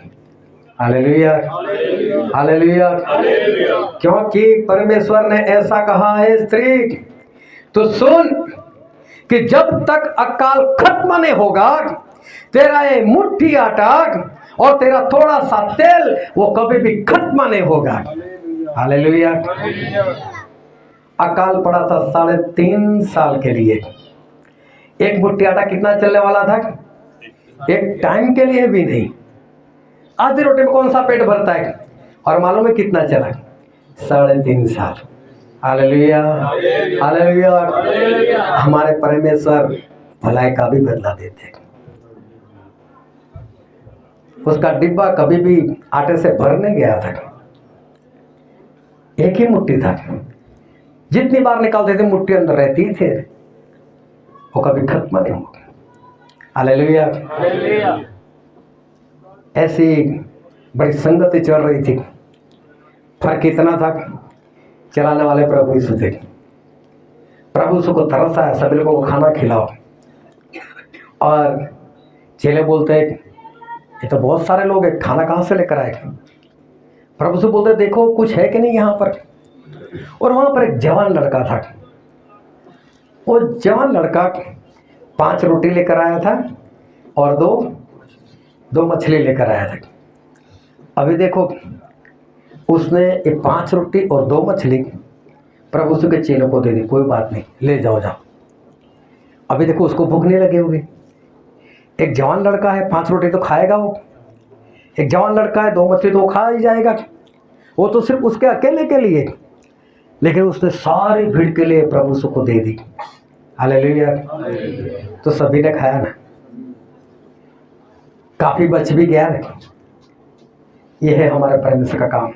Hallelujah, hallelujah. क्योंकि परमेश्वर ने ऐसा कहा है, स्त्री तो सुन कि जब तक अकाल खत्म नहीं होगा, तेरा ये मुट्ठी आटा और तेरा थोड़ा सा तेल वो कभी भी खत्म नहीं होगा। हालेलुया। अकाल पड़ा था 3.5 साल के लिए। एक मुट्ठी आटा कितना चलने वाला था? एक टाइम के लिए भी नहीं। आधी रोटी में कौन सा पेट भरता है? और मालूम है कितना चला? 3.5 साल। Hallelujah, hallelujah. हमारे परमेश्वर भलाई का भी बदला देते हैं। उसका डिब्बा कभी भी आटे से भर नहीं गया था। एक ही मुट्ठी था, जितनी बार निकालते थे मुट्ठी अंदर रहती थे, वो कभी खत्म नहीं होगा। हालेलुया। ऐसी बड़ी संगति चल रही थी। फर्क इतना था, चलाने वाले प्रभु यीशु थे। प्रभु यीशु को तरस आया, सभी लोगों को खाना खिलाओ। और चेले बोलते हैं ये तो बहुत सारे लोग हैं, खाना कहाँ से लेकर आए? प्रभु यीशु बोलते देखो कुछ है कि नहीं यहाँ पर। और वहाँ पर एक जवान लड़का था। वो जवान लड़का 5 रोटी लेकर आया था और दो मछली लेकर आया था। अभी देखो उसने ये 5 रोटी और 2 मछली प्रभु यीशु के चेलों को दे दी। कोई बात नहीं, ले जाओ। अभी देखो उसको भूख नहीं लगी होगी। एक जवान लड़का है, 5 रोटी तो खाएगा वो। एक जवान लड़का है, 2 मछली तो वो खा ही जाएगा। वो तो सिर्फ उसके अकेले के लिए, लेकिन उसने सारी भीड़ के लिए प्रभु यीशु को दे दी। हालेलुया। तो सभी ने खाया ना, काफी बच भी गया ना। यह है हमारे परमेश्वर का काम।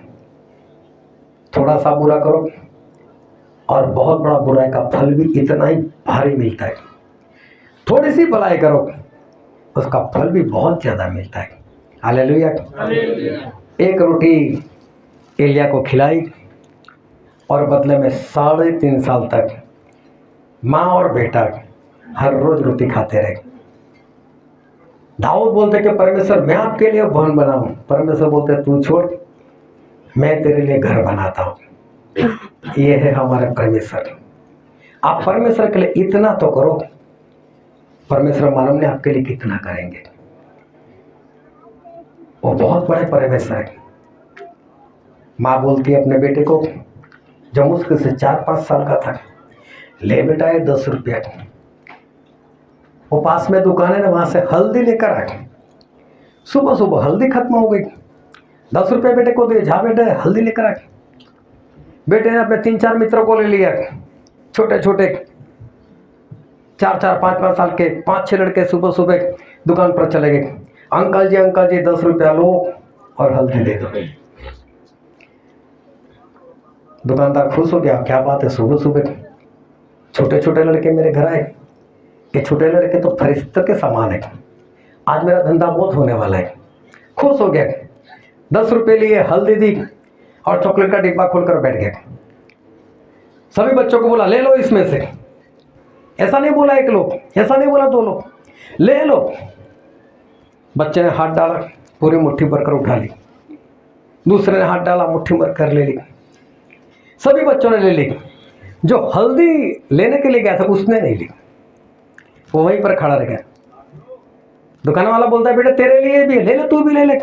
थोड़ा सा बुरा करो और बहुत बड़ा बुराई का फल भी इतना ही भारी मिलता है। थोड़ी सी भलाई करो, उसका फल भी बहुत ज्यादा मिलता है। हालेलुया। एक रोटी एलिया को खिलाई और बदले में 3.5 साल तक माँ और बेटा हर रोज रोटी खाते रहे। दाऊद बोलते कि परमेश्वर मैं आपके लिए भवन बनाऊं। परमेश्वर बोलते तू छोड़, मैं तेरे लिए घर बनाता हूं। ये है हमारे परमेश्वर। आप परमेश्वर के लिए इतना तो करो, परमेश्वर मालूम नहीं आपके लिए कितना करेंगे। वो बहुत बड़े परमेश्वर है। माँ बोलती है अपने बेटे को, जब मुश्किल से 4-5 साल का था, ले बेटा ये 10 रुपया। वो पास में दुकान है ना, वहां से हल्दी लेकर आए। सुबह सुबह हल्दी खत्म हो गई। 10 रुपये बेटे को दिए, जा बेटे हल्दी लेकर आए। बेटे ने अपने 3-4 मित्रों को ले लिया, छोटे छोटे 4-4, 5-5 साल के 5-6 लड़के सुबह सुबह दुकान पर चले गए। अंकल जी 10 रुपया लो और हल्दी दे दो। दुकानदार खुश हो गया, क्या बात है, सुबह सुबह छोटे छोटे लड़के मेरे घर आए। ये छोटे लड़के तो फरिश्ते के समान है, आज मेरा धंधा बहुत होने वाला है। खुश हो गया, 10 रुपये लिए, हल्दी दी और चॉकलेट का डिब्बा खोलकर बैठ गया। सभी बच्चों को बोला ले लो इसमें से। ऐसा नहीं बोला 1 लोग, ऐसा नहीं बोला 2 लोग, ले लो। बच्चे ने हाथ डाला, पूरी मुट्ठी भरकर उठा ली। दूसरे ने हाथ डाला, मुट्ठी भर कर ले ली। सभी बच्चों ने ले ली। जो हल्दी लेने के लिए गया था उसने नहीं ली, वो वहीं पर खड़ा रह गया। दुकान वाला बोलता है बेटा तेरे लिए भी ले ले, तू भी ले ले,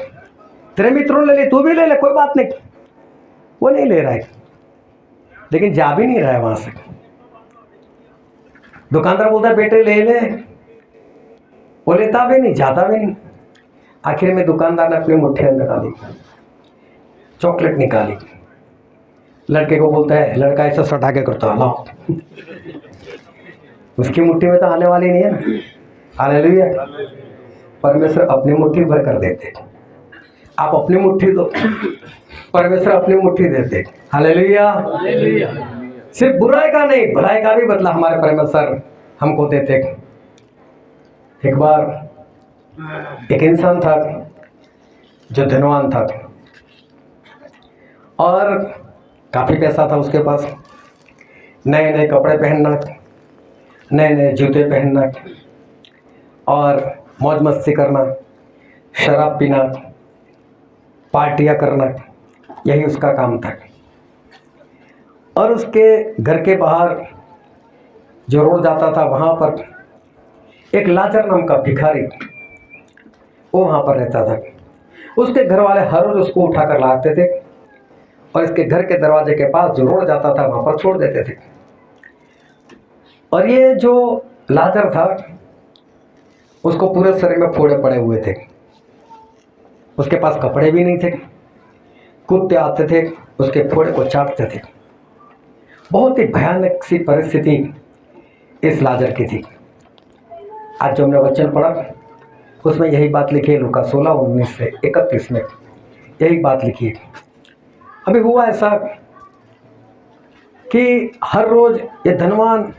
तेरे मित्रों ने ले ली, तू भी ले ले, कोई बात नहीं। वो नहीं ले रहा है, लेकिन जा भी नहीं रहा है वहां से। दुकानदार बोलता है बेटे ले ले, वो लेता भी नहीं, जाता भी नहीं। आखिर में दुकानदार ने अपनी मुट्ठी अंदर डाली, चॉकलेट निकाली। लड़के को बोलता है, लड़का ऐसा सटा के करता लाओ। उसकी मुट्ठी में तो आने वाली नहीं है ना। हालेलुया। परमेश्वर अपनी मुट्ठी भर कर देते। आप अपनी मुट्ठी दो, परमेश्वर अपनी मुट्ठी देते। हालेलुया। सिर्फ बुराई का नहीं, भलाई का भी बदला हमारे परमेश्वर हमको देते। एक बार एक इंसान था जो धनवान था और काफ़ी पैसा था उसके पास। नए नए कपड़े पहनना, नए नए जूते पहनना और मौज मस्ती करना, शराब पीना, पार्टियां करना, यही उसका काम था। और उसके घर के बाहर जो रोड जाता था वहाँ पर एक लाजर नाम का भिखारी वो वहाँ पर रहता था। उसके घर वाले हर रोज उसको उठाकर लाते थे और इसके घर के दरवाजे के पास जो रोड जाता था वहाँ पर छोड़ देते थे। और ये जो लाजर था उसको पूरे शरीर में फोड़े पड़े हुए थे, उसके पास कपड़े भी नहीं थे, कुत्ते आते थे उसके फोड़े को चाटते थे। बहुत ही भयानक सी परिस्थिति इस लाजर की थी। आज जो हमने वचन पढ़ा उसमें यही बात लिखी है, लूका 16:19 से 31 में यही बात लिखी है। अभी हुआ ऐसा कि हर रोज ये धनवान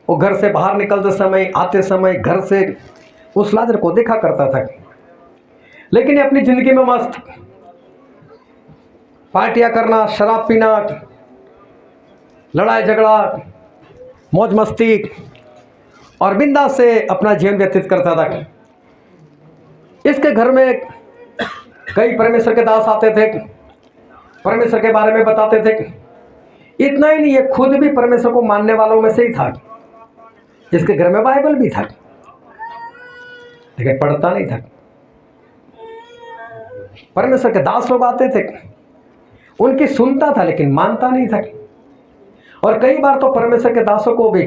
वो घर से बाहर निकलते समय आते समय घर से उस लाजर को देखा करता था, लेकिन ये अपनी जिंदगी में मस्त पार्टियां करना, शराब पीना, लड़ाई झगड़ा, मौज मस्ती और बिंदास से अपना जीवन व्यतीत करता था। इसके घर में कई परमेश्वर के दास आते थे, परमेश्वर के बारे में बताते थे। इतना ही नहीं, ये खुद भी परमेश्वर को मानने वालों में से ही था। इसके घर में बाइबल भी था लेकिन पढ़ता नहीं था। परमेश्वर के दास लोग आते थे, उनकी सुनता था लेकिन मानता नहीं था। और कई बार तो परमेश्वर के दासों को भी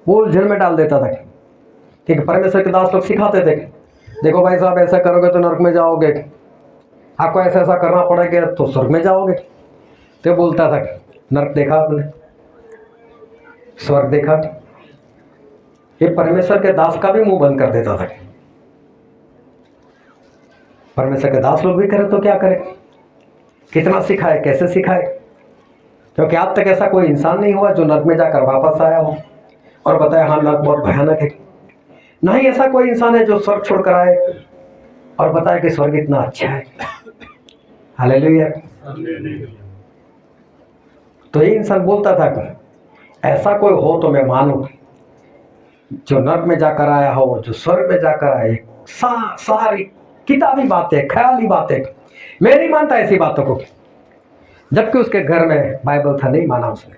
वो उलझन में डाल देता था। ठीक है, परमेश्वर के दास लोग सिखाते थे, देखो भाई साहब ऐसा करोगे तो नरक में जाओगे, आपको ऐसा ऐसा करना पड़ेगा तो स्वर्ग में जाओगे। तो बोलता था नरक देखा आपने, स्वर्ग देखा। ये परमेश्वर के दास का भी मुंह बंद कर देता था। परमेश्वर के दास लोग भी करे तो क्या करे, कितना सिखाए, कैसे सिखाए, क्योंकि आज तक ऐसा कोई इंसान नहीं हुआ जो नरक में जाकर वापस आया हो और बताया हाँ नरक बहुत भयानक है। नहीं ऐसा कोई इंसान है जो स्वर्ग छोड़कर आए और बताया कि स्वर्ग इतना अच्छा है। हालेलुया। तो ये इंसान बोलता था कि ऐसा कोई हो तो मैं मानूं, जो नरक में जाकर आया हो, जो स्वर्ग में जाकर आए। सारी किताबी बातें, ख्याली बातें, मैं नहीं मानता ऐसी बातों को। जबकि उसके घर में बाइबल था, नहीं माना उसने।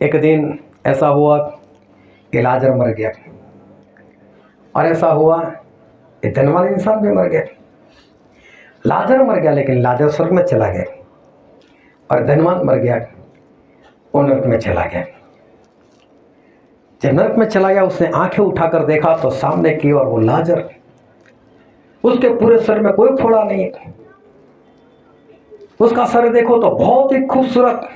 एक दिन ऐसा हुआ कि लाजर मर गया, और ऐसा हुआ कि धनवान इंसान भी मर गया। लाजर मर गया लेकिन लाजर स्वर्ग में चला गया, और धनवान मर गया, वो नरक में चला गया। जब नरक में चला गया उसने आंखें उठाकर देखा तो सामने की ओर वो लाजर, उसके पूरे शरीर में कोई फोड़ा नहीं है। उसका सर देखो तो बहुत ही खूबसूरत,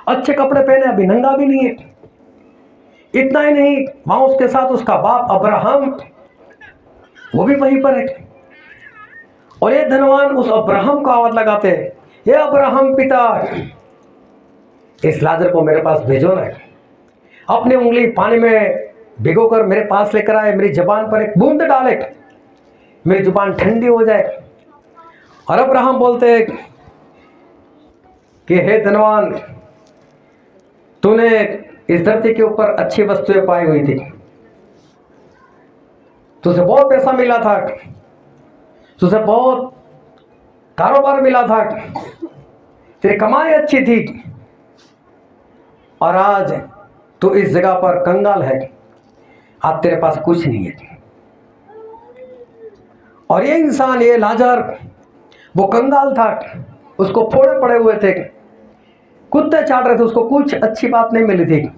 अच्छे कपड़े पहने, अभी नंगा भी नहीं है। इतना ही नहीं, वहां उसके साथ उसका बाप अब्राहम वो भी वहीं पर है। और ये धनवान उस अब्राहम को आवाज लगाते, ये अब्राहम पिता, इस लाजर को मेरे पास भेजो ना, अपनी उंगली पानी में भिगोकर मेरे पास लेकर आए, मेरी जुबान पर एक बूंद डाले, मेरी जुबान ठंडी हो जाए। और अब्राहम बोलते कि हे धनवान, तूने इस धरती के ऊपर अच्छी वस्तुएं पाई हुई थी, तुझे बहुत पैसा मिला था, तुझे बहुत कारोबार मिला था, तेरी कमाई अच्छी थी, और आज तू इस जगह पर कंगाल है, आज तेरे पास कुछ नहीं है। और ये इंसान, ये लाजर, वो कंगाल था, उसको फोड़े पड़े हुए थे, कुत्ते चाट रहे थे, उसको कुछ अच्छी बात नहीं मिली थी।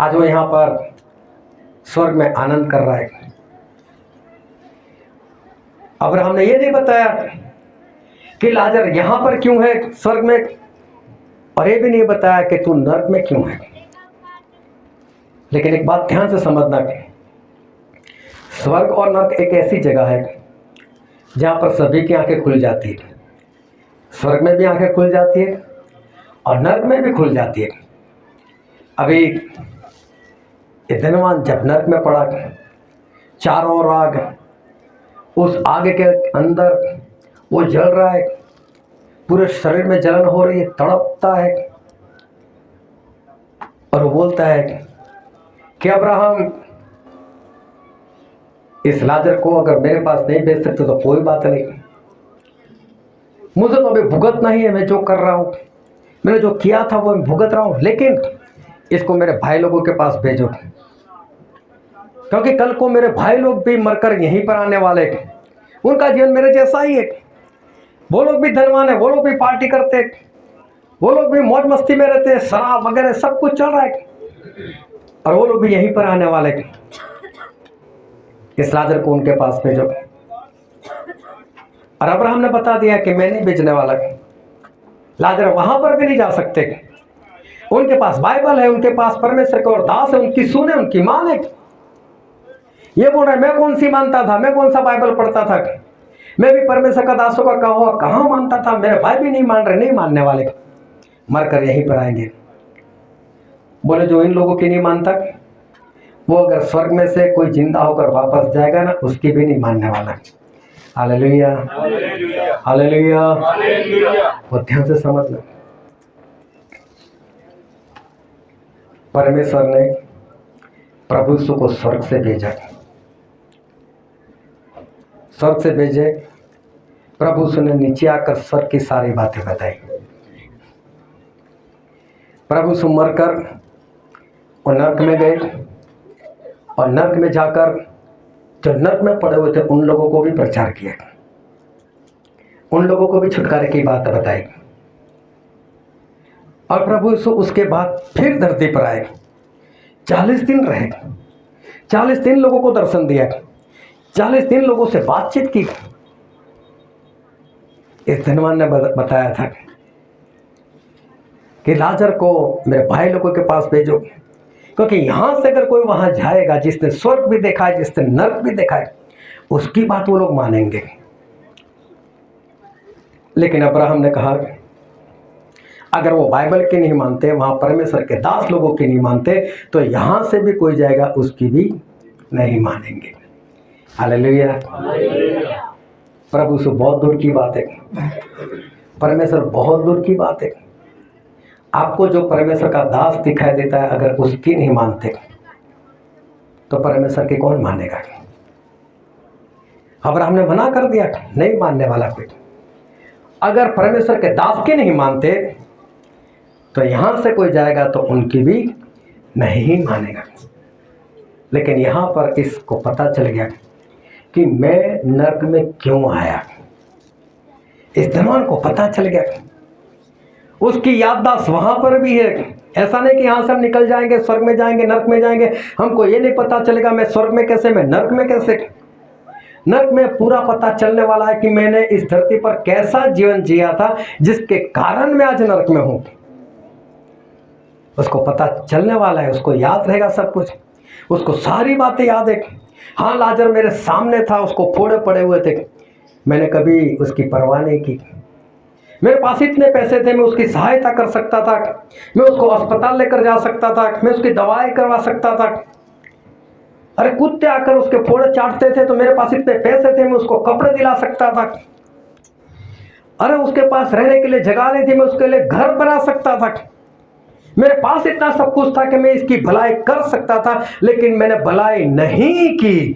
आज वो यहां पर स्वर्ग में आनंद कर रहा है। अब्राहम ने ये नहीं बताया कि लाजर यहां पर क्यों है स्वर्ग में, और ये भी नहीं बताया कि तू नरक में क्यों है। लेकिन एक बात ध्यान से समझना, स्वर्ग और नरक एक ऐसी जगह है जहां पर सभी की आंखें खुल जाती है। स्वर्ग में भी आंखें खुल जाती है और नरक में भी खुल जाती है। अभी ये धनवान जब नरक में पड़ा, चारों ओर आग, उस आग के अंदर वो जल रहा है, पूरे शरीर में जलन हो रही है, तड़पता है, और वो बोलता है कि अब्राहम, इस लाजर को अगर मेरे पास नहीं भेज सकते तो कोई बात नहीं, मुझे तो अभी भुगतना ही है, मैं जो कर रहा हूं, मैंने जो किया था वो मैं भुगत रहा हूं, लेकिन इसको मेरे भाई लोगों के पास भेजो, क्योंकि कल को मेरे भाई लोग भी मरकर यहीं पर आने वाले, उनका जीवन मेरे जैसा ही है। वो लोग भी धनवान है, वो लोग भी पार्टी करते, वो लोग भी मौज मस्ती में रहते, शराब वगैरह सब कुछ चल रहा है, और वो लोग भी यहीं पर आने वाले। इस लाजर को उनके पास भेजो। और अब्राहम ने बता दिया कि मैं नहीं भेजने वाला। लाजर वहां पर भी नहीं जा सकते, उनके पास बाइबल है, उनके पास परमेश्वर के और दास है, उनकी सुने, उनकी मान है। ये बोल रहे मैं कौन सी मानता था, मैं कौन सा बाइबल पढ़ता था, मैं भी परमेश्वर का दासों का कहाँ मानता था, मेरे भाई भी नहीं मान रहे, नहीं मानने वाले, मरकर यहीं पर आएंगे। बोले जो इन लोगों की नहीं मानता, वो अगर स्वर्ग में से कोई जिंदा होकर वापस जाएगा ना, उसकी भी नहीं मानने वाला। Hallelujah, hallelujah. वो ध्यान से समझ लो, परमेश्वर ने प्रभु यीशु को स्वर्ग से भेजा, स्वर्ग से भेजे। प्रभु यीशु ने नीचे आकर स्वर्ग की सारी बातें बताई। प्रभु यीशु मरकर वो नरक में गए, और नरक में जाकर जो नरक में पड़े हुए थे उन लोगों को भी प्रचार किया, उन लोगों को भी छुटकारे की बात बताई। और प्रभु यीशु उसके बाद फिर धरती पर आए, 40 दिन रहे, 40 दिन लोगों को दर्शन दिया, 40 दिन लोगों से बातचीत की। इस धनवान ने बताया था कि लाजर को मेरे भाई लोगों के पास भेजो, क्योंकि यहां से अगर कोई वहां जाएगा जिसने स्वर्ग भी देखा है, जिसने नरक भी देखा है, उसकी बात वो लोग मानेंगे। लेकिन अब्राहम ने कहा अगर वो बाइबल के नहीं मानते, वहां परमेश्वर के दास लोगों की नहीं मानते, तो यहां से भी कोई जाएगा उसकी भी नहीं मानेंगे। हालेलुया। प्रभु से बहुत दूर की बात है, परमेश्वर बहुत दूर की बात है। आपको जो परमेश्वर का दास दिखाई देता है, अगर उसकी नहीं मानते तो परमेश्वर की कौन मानेगा। अब्राहम ने मना कर दिया, नहीं मानने वाला कोई। अगर परमेश्वर के दास की नहीं मानते तो यहां से कोई जाएगा तो उनकी भी नहीं मानेगा। लेकिन यहां पर इसको पता चल गया कि मैं नरक में क्यों आया। इस धनवान को पता चल गया, उसकी याददाश्त वहां पर भी है। ऐसा नहीं कि यहां से हम निकल जाएंगे, स्वर्ग में जाएंगे, नरक में जाएंगे, हमको ये नहीं पता चलेगा मैं स्वर्ग में कैसे, मैं नरक में कैसे। नरक में पूरा पता चलने वाला है कि मैंने इस धरती पर कैसा जीवन जिया था जिसके कारण मैं आज नरक में हूं। उसको पता चलने वाला है, उसको याद रहेगा सब कुछ, उसको सारी बातें याद है। हाँ, लाजर मेरे सामने था, उसको फोड़े पड़े हुए थे, मैंने कभी उसकी परवाह नहीं की। मेरे पास इतने पैसे थे, मैं उसकी सहायता कर सकता था, मैं उसको अस्पताल लेकर जा सकता था, मैं उसकी दवाई करवा सकता था। अरे कुत्ते आकर उसके फोड़े चाटते थे तो मेरे पास इतने पैसे थे, मैं उसको कपड़े दिला सकता था। अरे उसके पास रहने के लिए जगह नहीं थी, मैं उसके लिए घर बना सकता था। मेरे पास इतना सब कुछ था कि मैं इसकी भलाई कर सकता था, लेकिन मैंने भलाई नहीं की,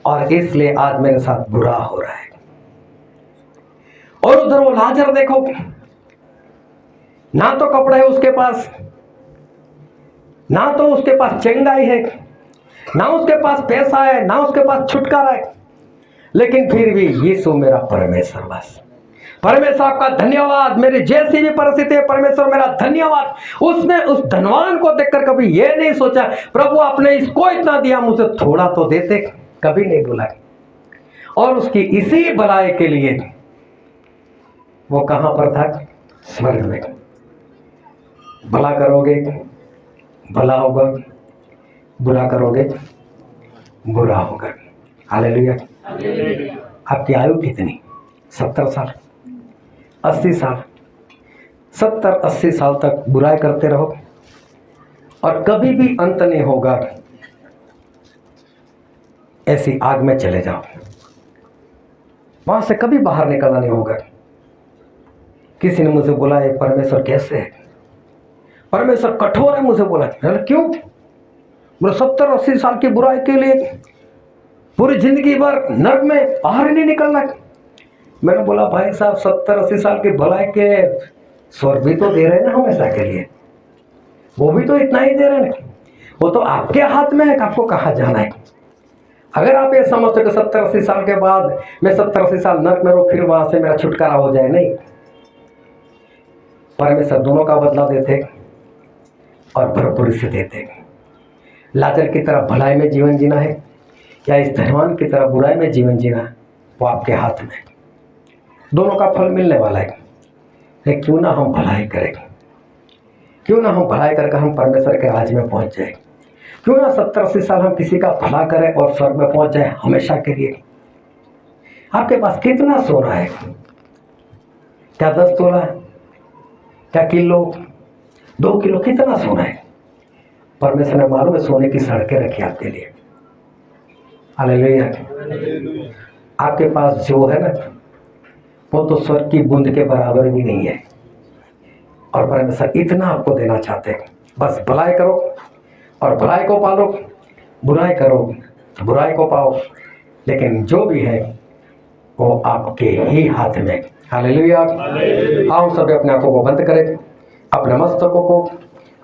और इसलिए आज मेरे साथ बुरा हो रहा है। और उधर वो लाजर देखो, ना तो कपड़े है उसके पास, ना तो उसके पास चंगाई है, ना उसके पास पैसा है, ना उसके पास छुटकारा है, लेकिन फिर भी यीशु मेरा परमेश्वर, बस परमेश्वर आपका धन्यवाद, मेरी जैसी भी परिस्थिति है परमेश्वर मेरा धन्यवाद। उसने उस धनवान को देखकर कभी ये नहीं सोचा प्रभु आपने इसको इतना दिया, मुझे थोड़ा तो देते, कभी नहीं बोला। और उसकी इसी भलाई के लिए वो कहां पर था, स्वर्ग में। भला करोगे भला होगा, बुरा करोगे बुरा होगा। हालेलुया। आपकी आयु कितनी, 70 साल, 80 साल, 70-80 साल तक बुराई करते रहो और कभी भी अंत नहीं होगा, ऐसी आग में चले जाओ, वहां से कभी बाहर निकलना नहीं होगा। किसी ने मुझे बोला ये परमेश्वर कैसे है, परमेश्वर कठोर है, मुझे बोला क्यों, बोले 70-80 साल की बुराई के लिए पूरी जिंदगी भर नरक में बाहर ही नहीं निकलना। मैंने बोला भाई साहब 70-80 साल की भलाई के स्वर्ग भी तो दे रहे हैं ना हमेशा के लिए, वो भी तो इतना ही दे रहे हैं। वो तो आपके हाथ में है कि आपको कहाँ जाना है। अगर आप ये समझते हो कि 70-80 साल के बाद मैं 70-80 साल नर्क में रहूं, फिर वहां से मेरा छुटकारा हो जाए, नहीं। परमेश्वर दोनों का बदला देते और भरपूरी से देते। लाजर की तरह भलाई में जीवन जीना है या इस धनवान की तरह बुराई में जीवन जीना, वो आपके हाथ में। दोनों का फल मिलने वाला है। लेकिन क्यों ना हम भलाई करें, क्यों ना हम भलाई करके हम परमेश्वर के राज में पहुंच जाए। क्यों ना 70-80 साल हम किसी का भला करें और स्वर्ग में पहुंच जाए हमेशा के लिए। आपके पास कितना सोना है? क्या 10 तोला, क्या किलो, 2 किलो, कितना सोना है? परमेश्वर ने मालूम है सोने की सड़कें रखी आपके लिए। हालेलुया। आपके पास जो है ना, वो तो स्वर्ग की बूंद के बराबर भी नहीं है। और परमेश्वर इतना आपको देना चाहते हैं। बस भलाई करो और भलाई को पालो, बुराई करो बुराई को पाओ। लेकिन जो भी है वो आपके ही हाथ में। हालेलुया। आओ सभी अपने आंखों को बंद करें, अपने मस्तकों को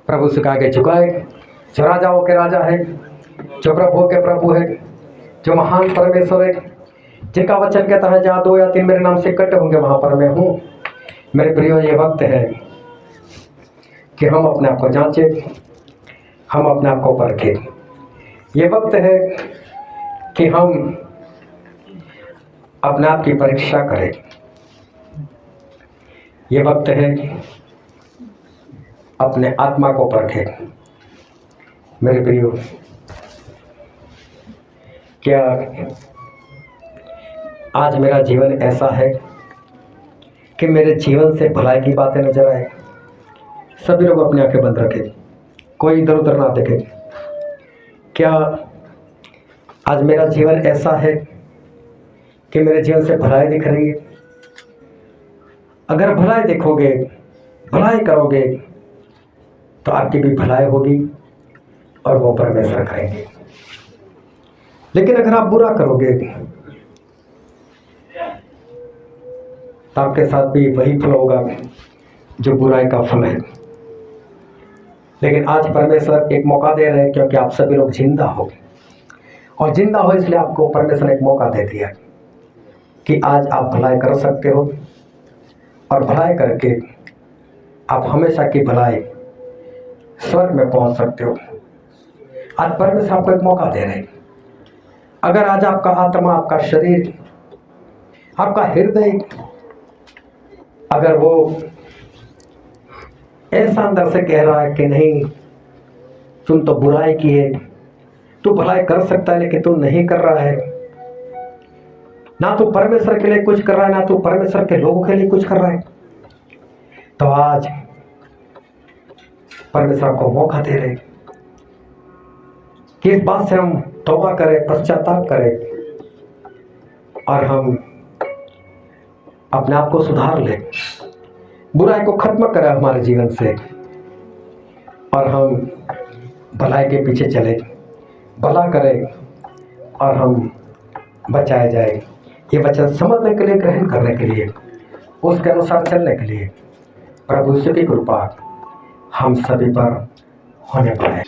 प्रभु से आगे झुकाए। जो राजाओं के राजा है, जो प्रभु के प्रभु है, जो महान परमेश्वर है, जिनका वचन कहता है जहाँ 2 या 3 मेरे नाम से इकट्ठे होंगे वहां पर मैं हूँ। मेरे प्रियो, ये वक्त है कि हम अपने आप को जांचें, हम अपने आप को परखें। ये वक्त है कि हम अपने आप की परीक्षा करें। ये वक्त है अपने आत्मा को परखें। मेरे प्रियो, क्या आज मेरा जीवन ऐसा है कि मेरे जीवन से भलाई की बातें नजर आए? सभी लोग अपनी आंखें बंद रखें, कोई इधर उधर ना देखे। क्या आज मेरा जीवन ऐसा है कि मेरे जीवन से भलाई दिख रही है? अगर भलाई देखोगे, भलाई करोगे, तो आपकी भी भलाई होगी और वो परमेश्वर करेंगे। लेकिन अगर आप बुरा करोगे तो आपके साथ भी वही फल होगा जो बुराई का फल है। लेकिन आज परमेश्वर एक मौका दे रहे हैं, क्योंकि आप सभी लोग जिंदा हो, और जिंदा हो इसलिए आपको परमेश्वर ने एक मौका दे दिया कि आज आप भलाई कर सकते हो, और भलाई करके आप हमेशा की भलाई स्वर्ग में पहुंच सकते हो। आज परमेश्वर आपको एक मौका दे रहे हैं। अगर आज आपका आत्मा, आपका शरीर, आपका हृदय, अगर वो ऐसा अंदर से कह रहा है कि नहीं, तुम तो बुराई की है, तू भलाई कर सकता है लेकिन तू नहीं कर रहा है, ना तू परमेश्वर के लिए कुछ कर रहा है, ना तू परमेश्वर के लोगों के लिए कुछ कर रहा है, तो आज परमेश्वर को मौका दे रहे कि इस बात से हम तौबा करें, पश्चाताप करें, और हम अपने आप को सुधार लें, बुराई को खत्म करें हमारे जीवन से, और हम भलाई के पीछे चले, भला करें और हम बचाए जाए। ये वचन समझने के लिए, ग्रहण करने के लिए, उसके अनुसार चलने के लिए प्रभु की कृपा हम सभी पर होने पाए।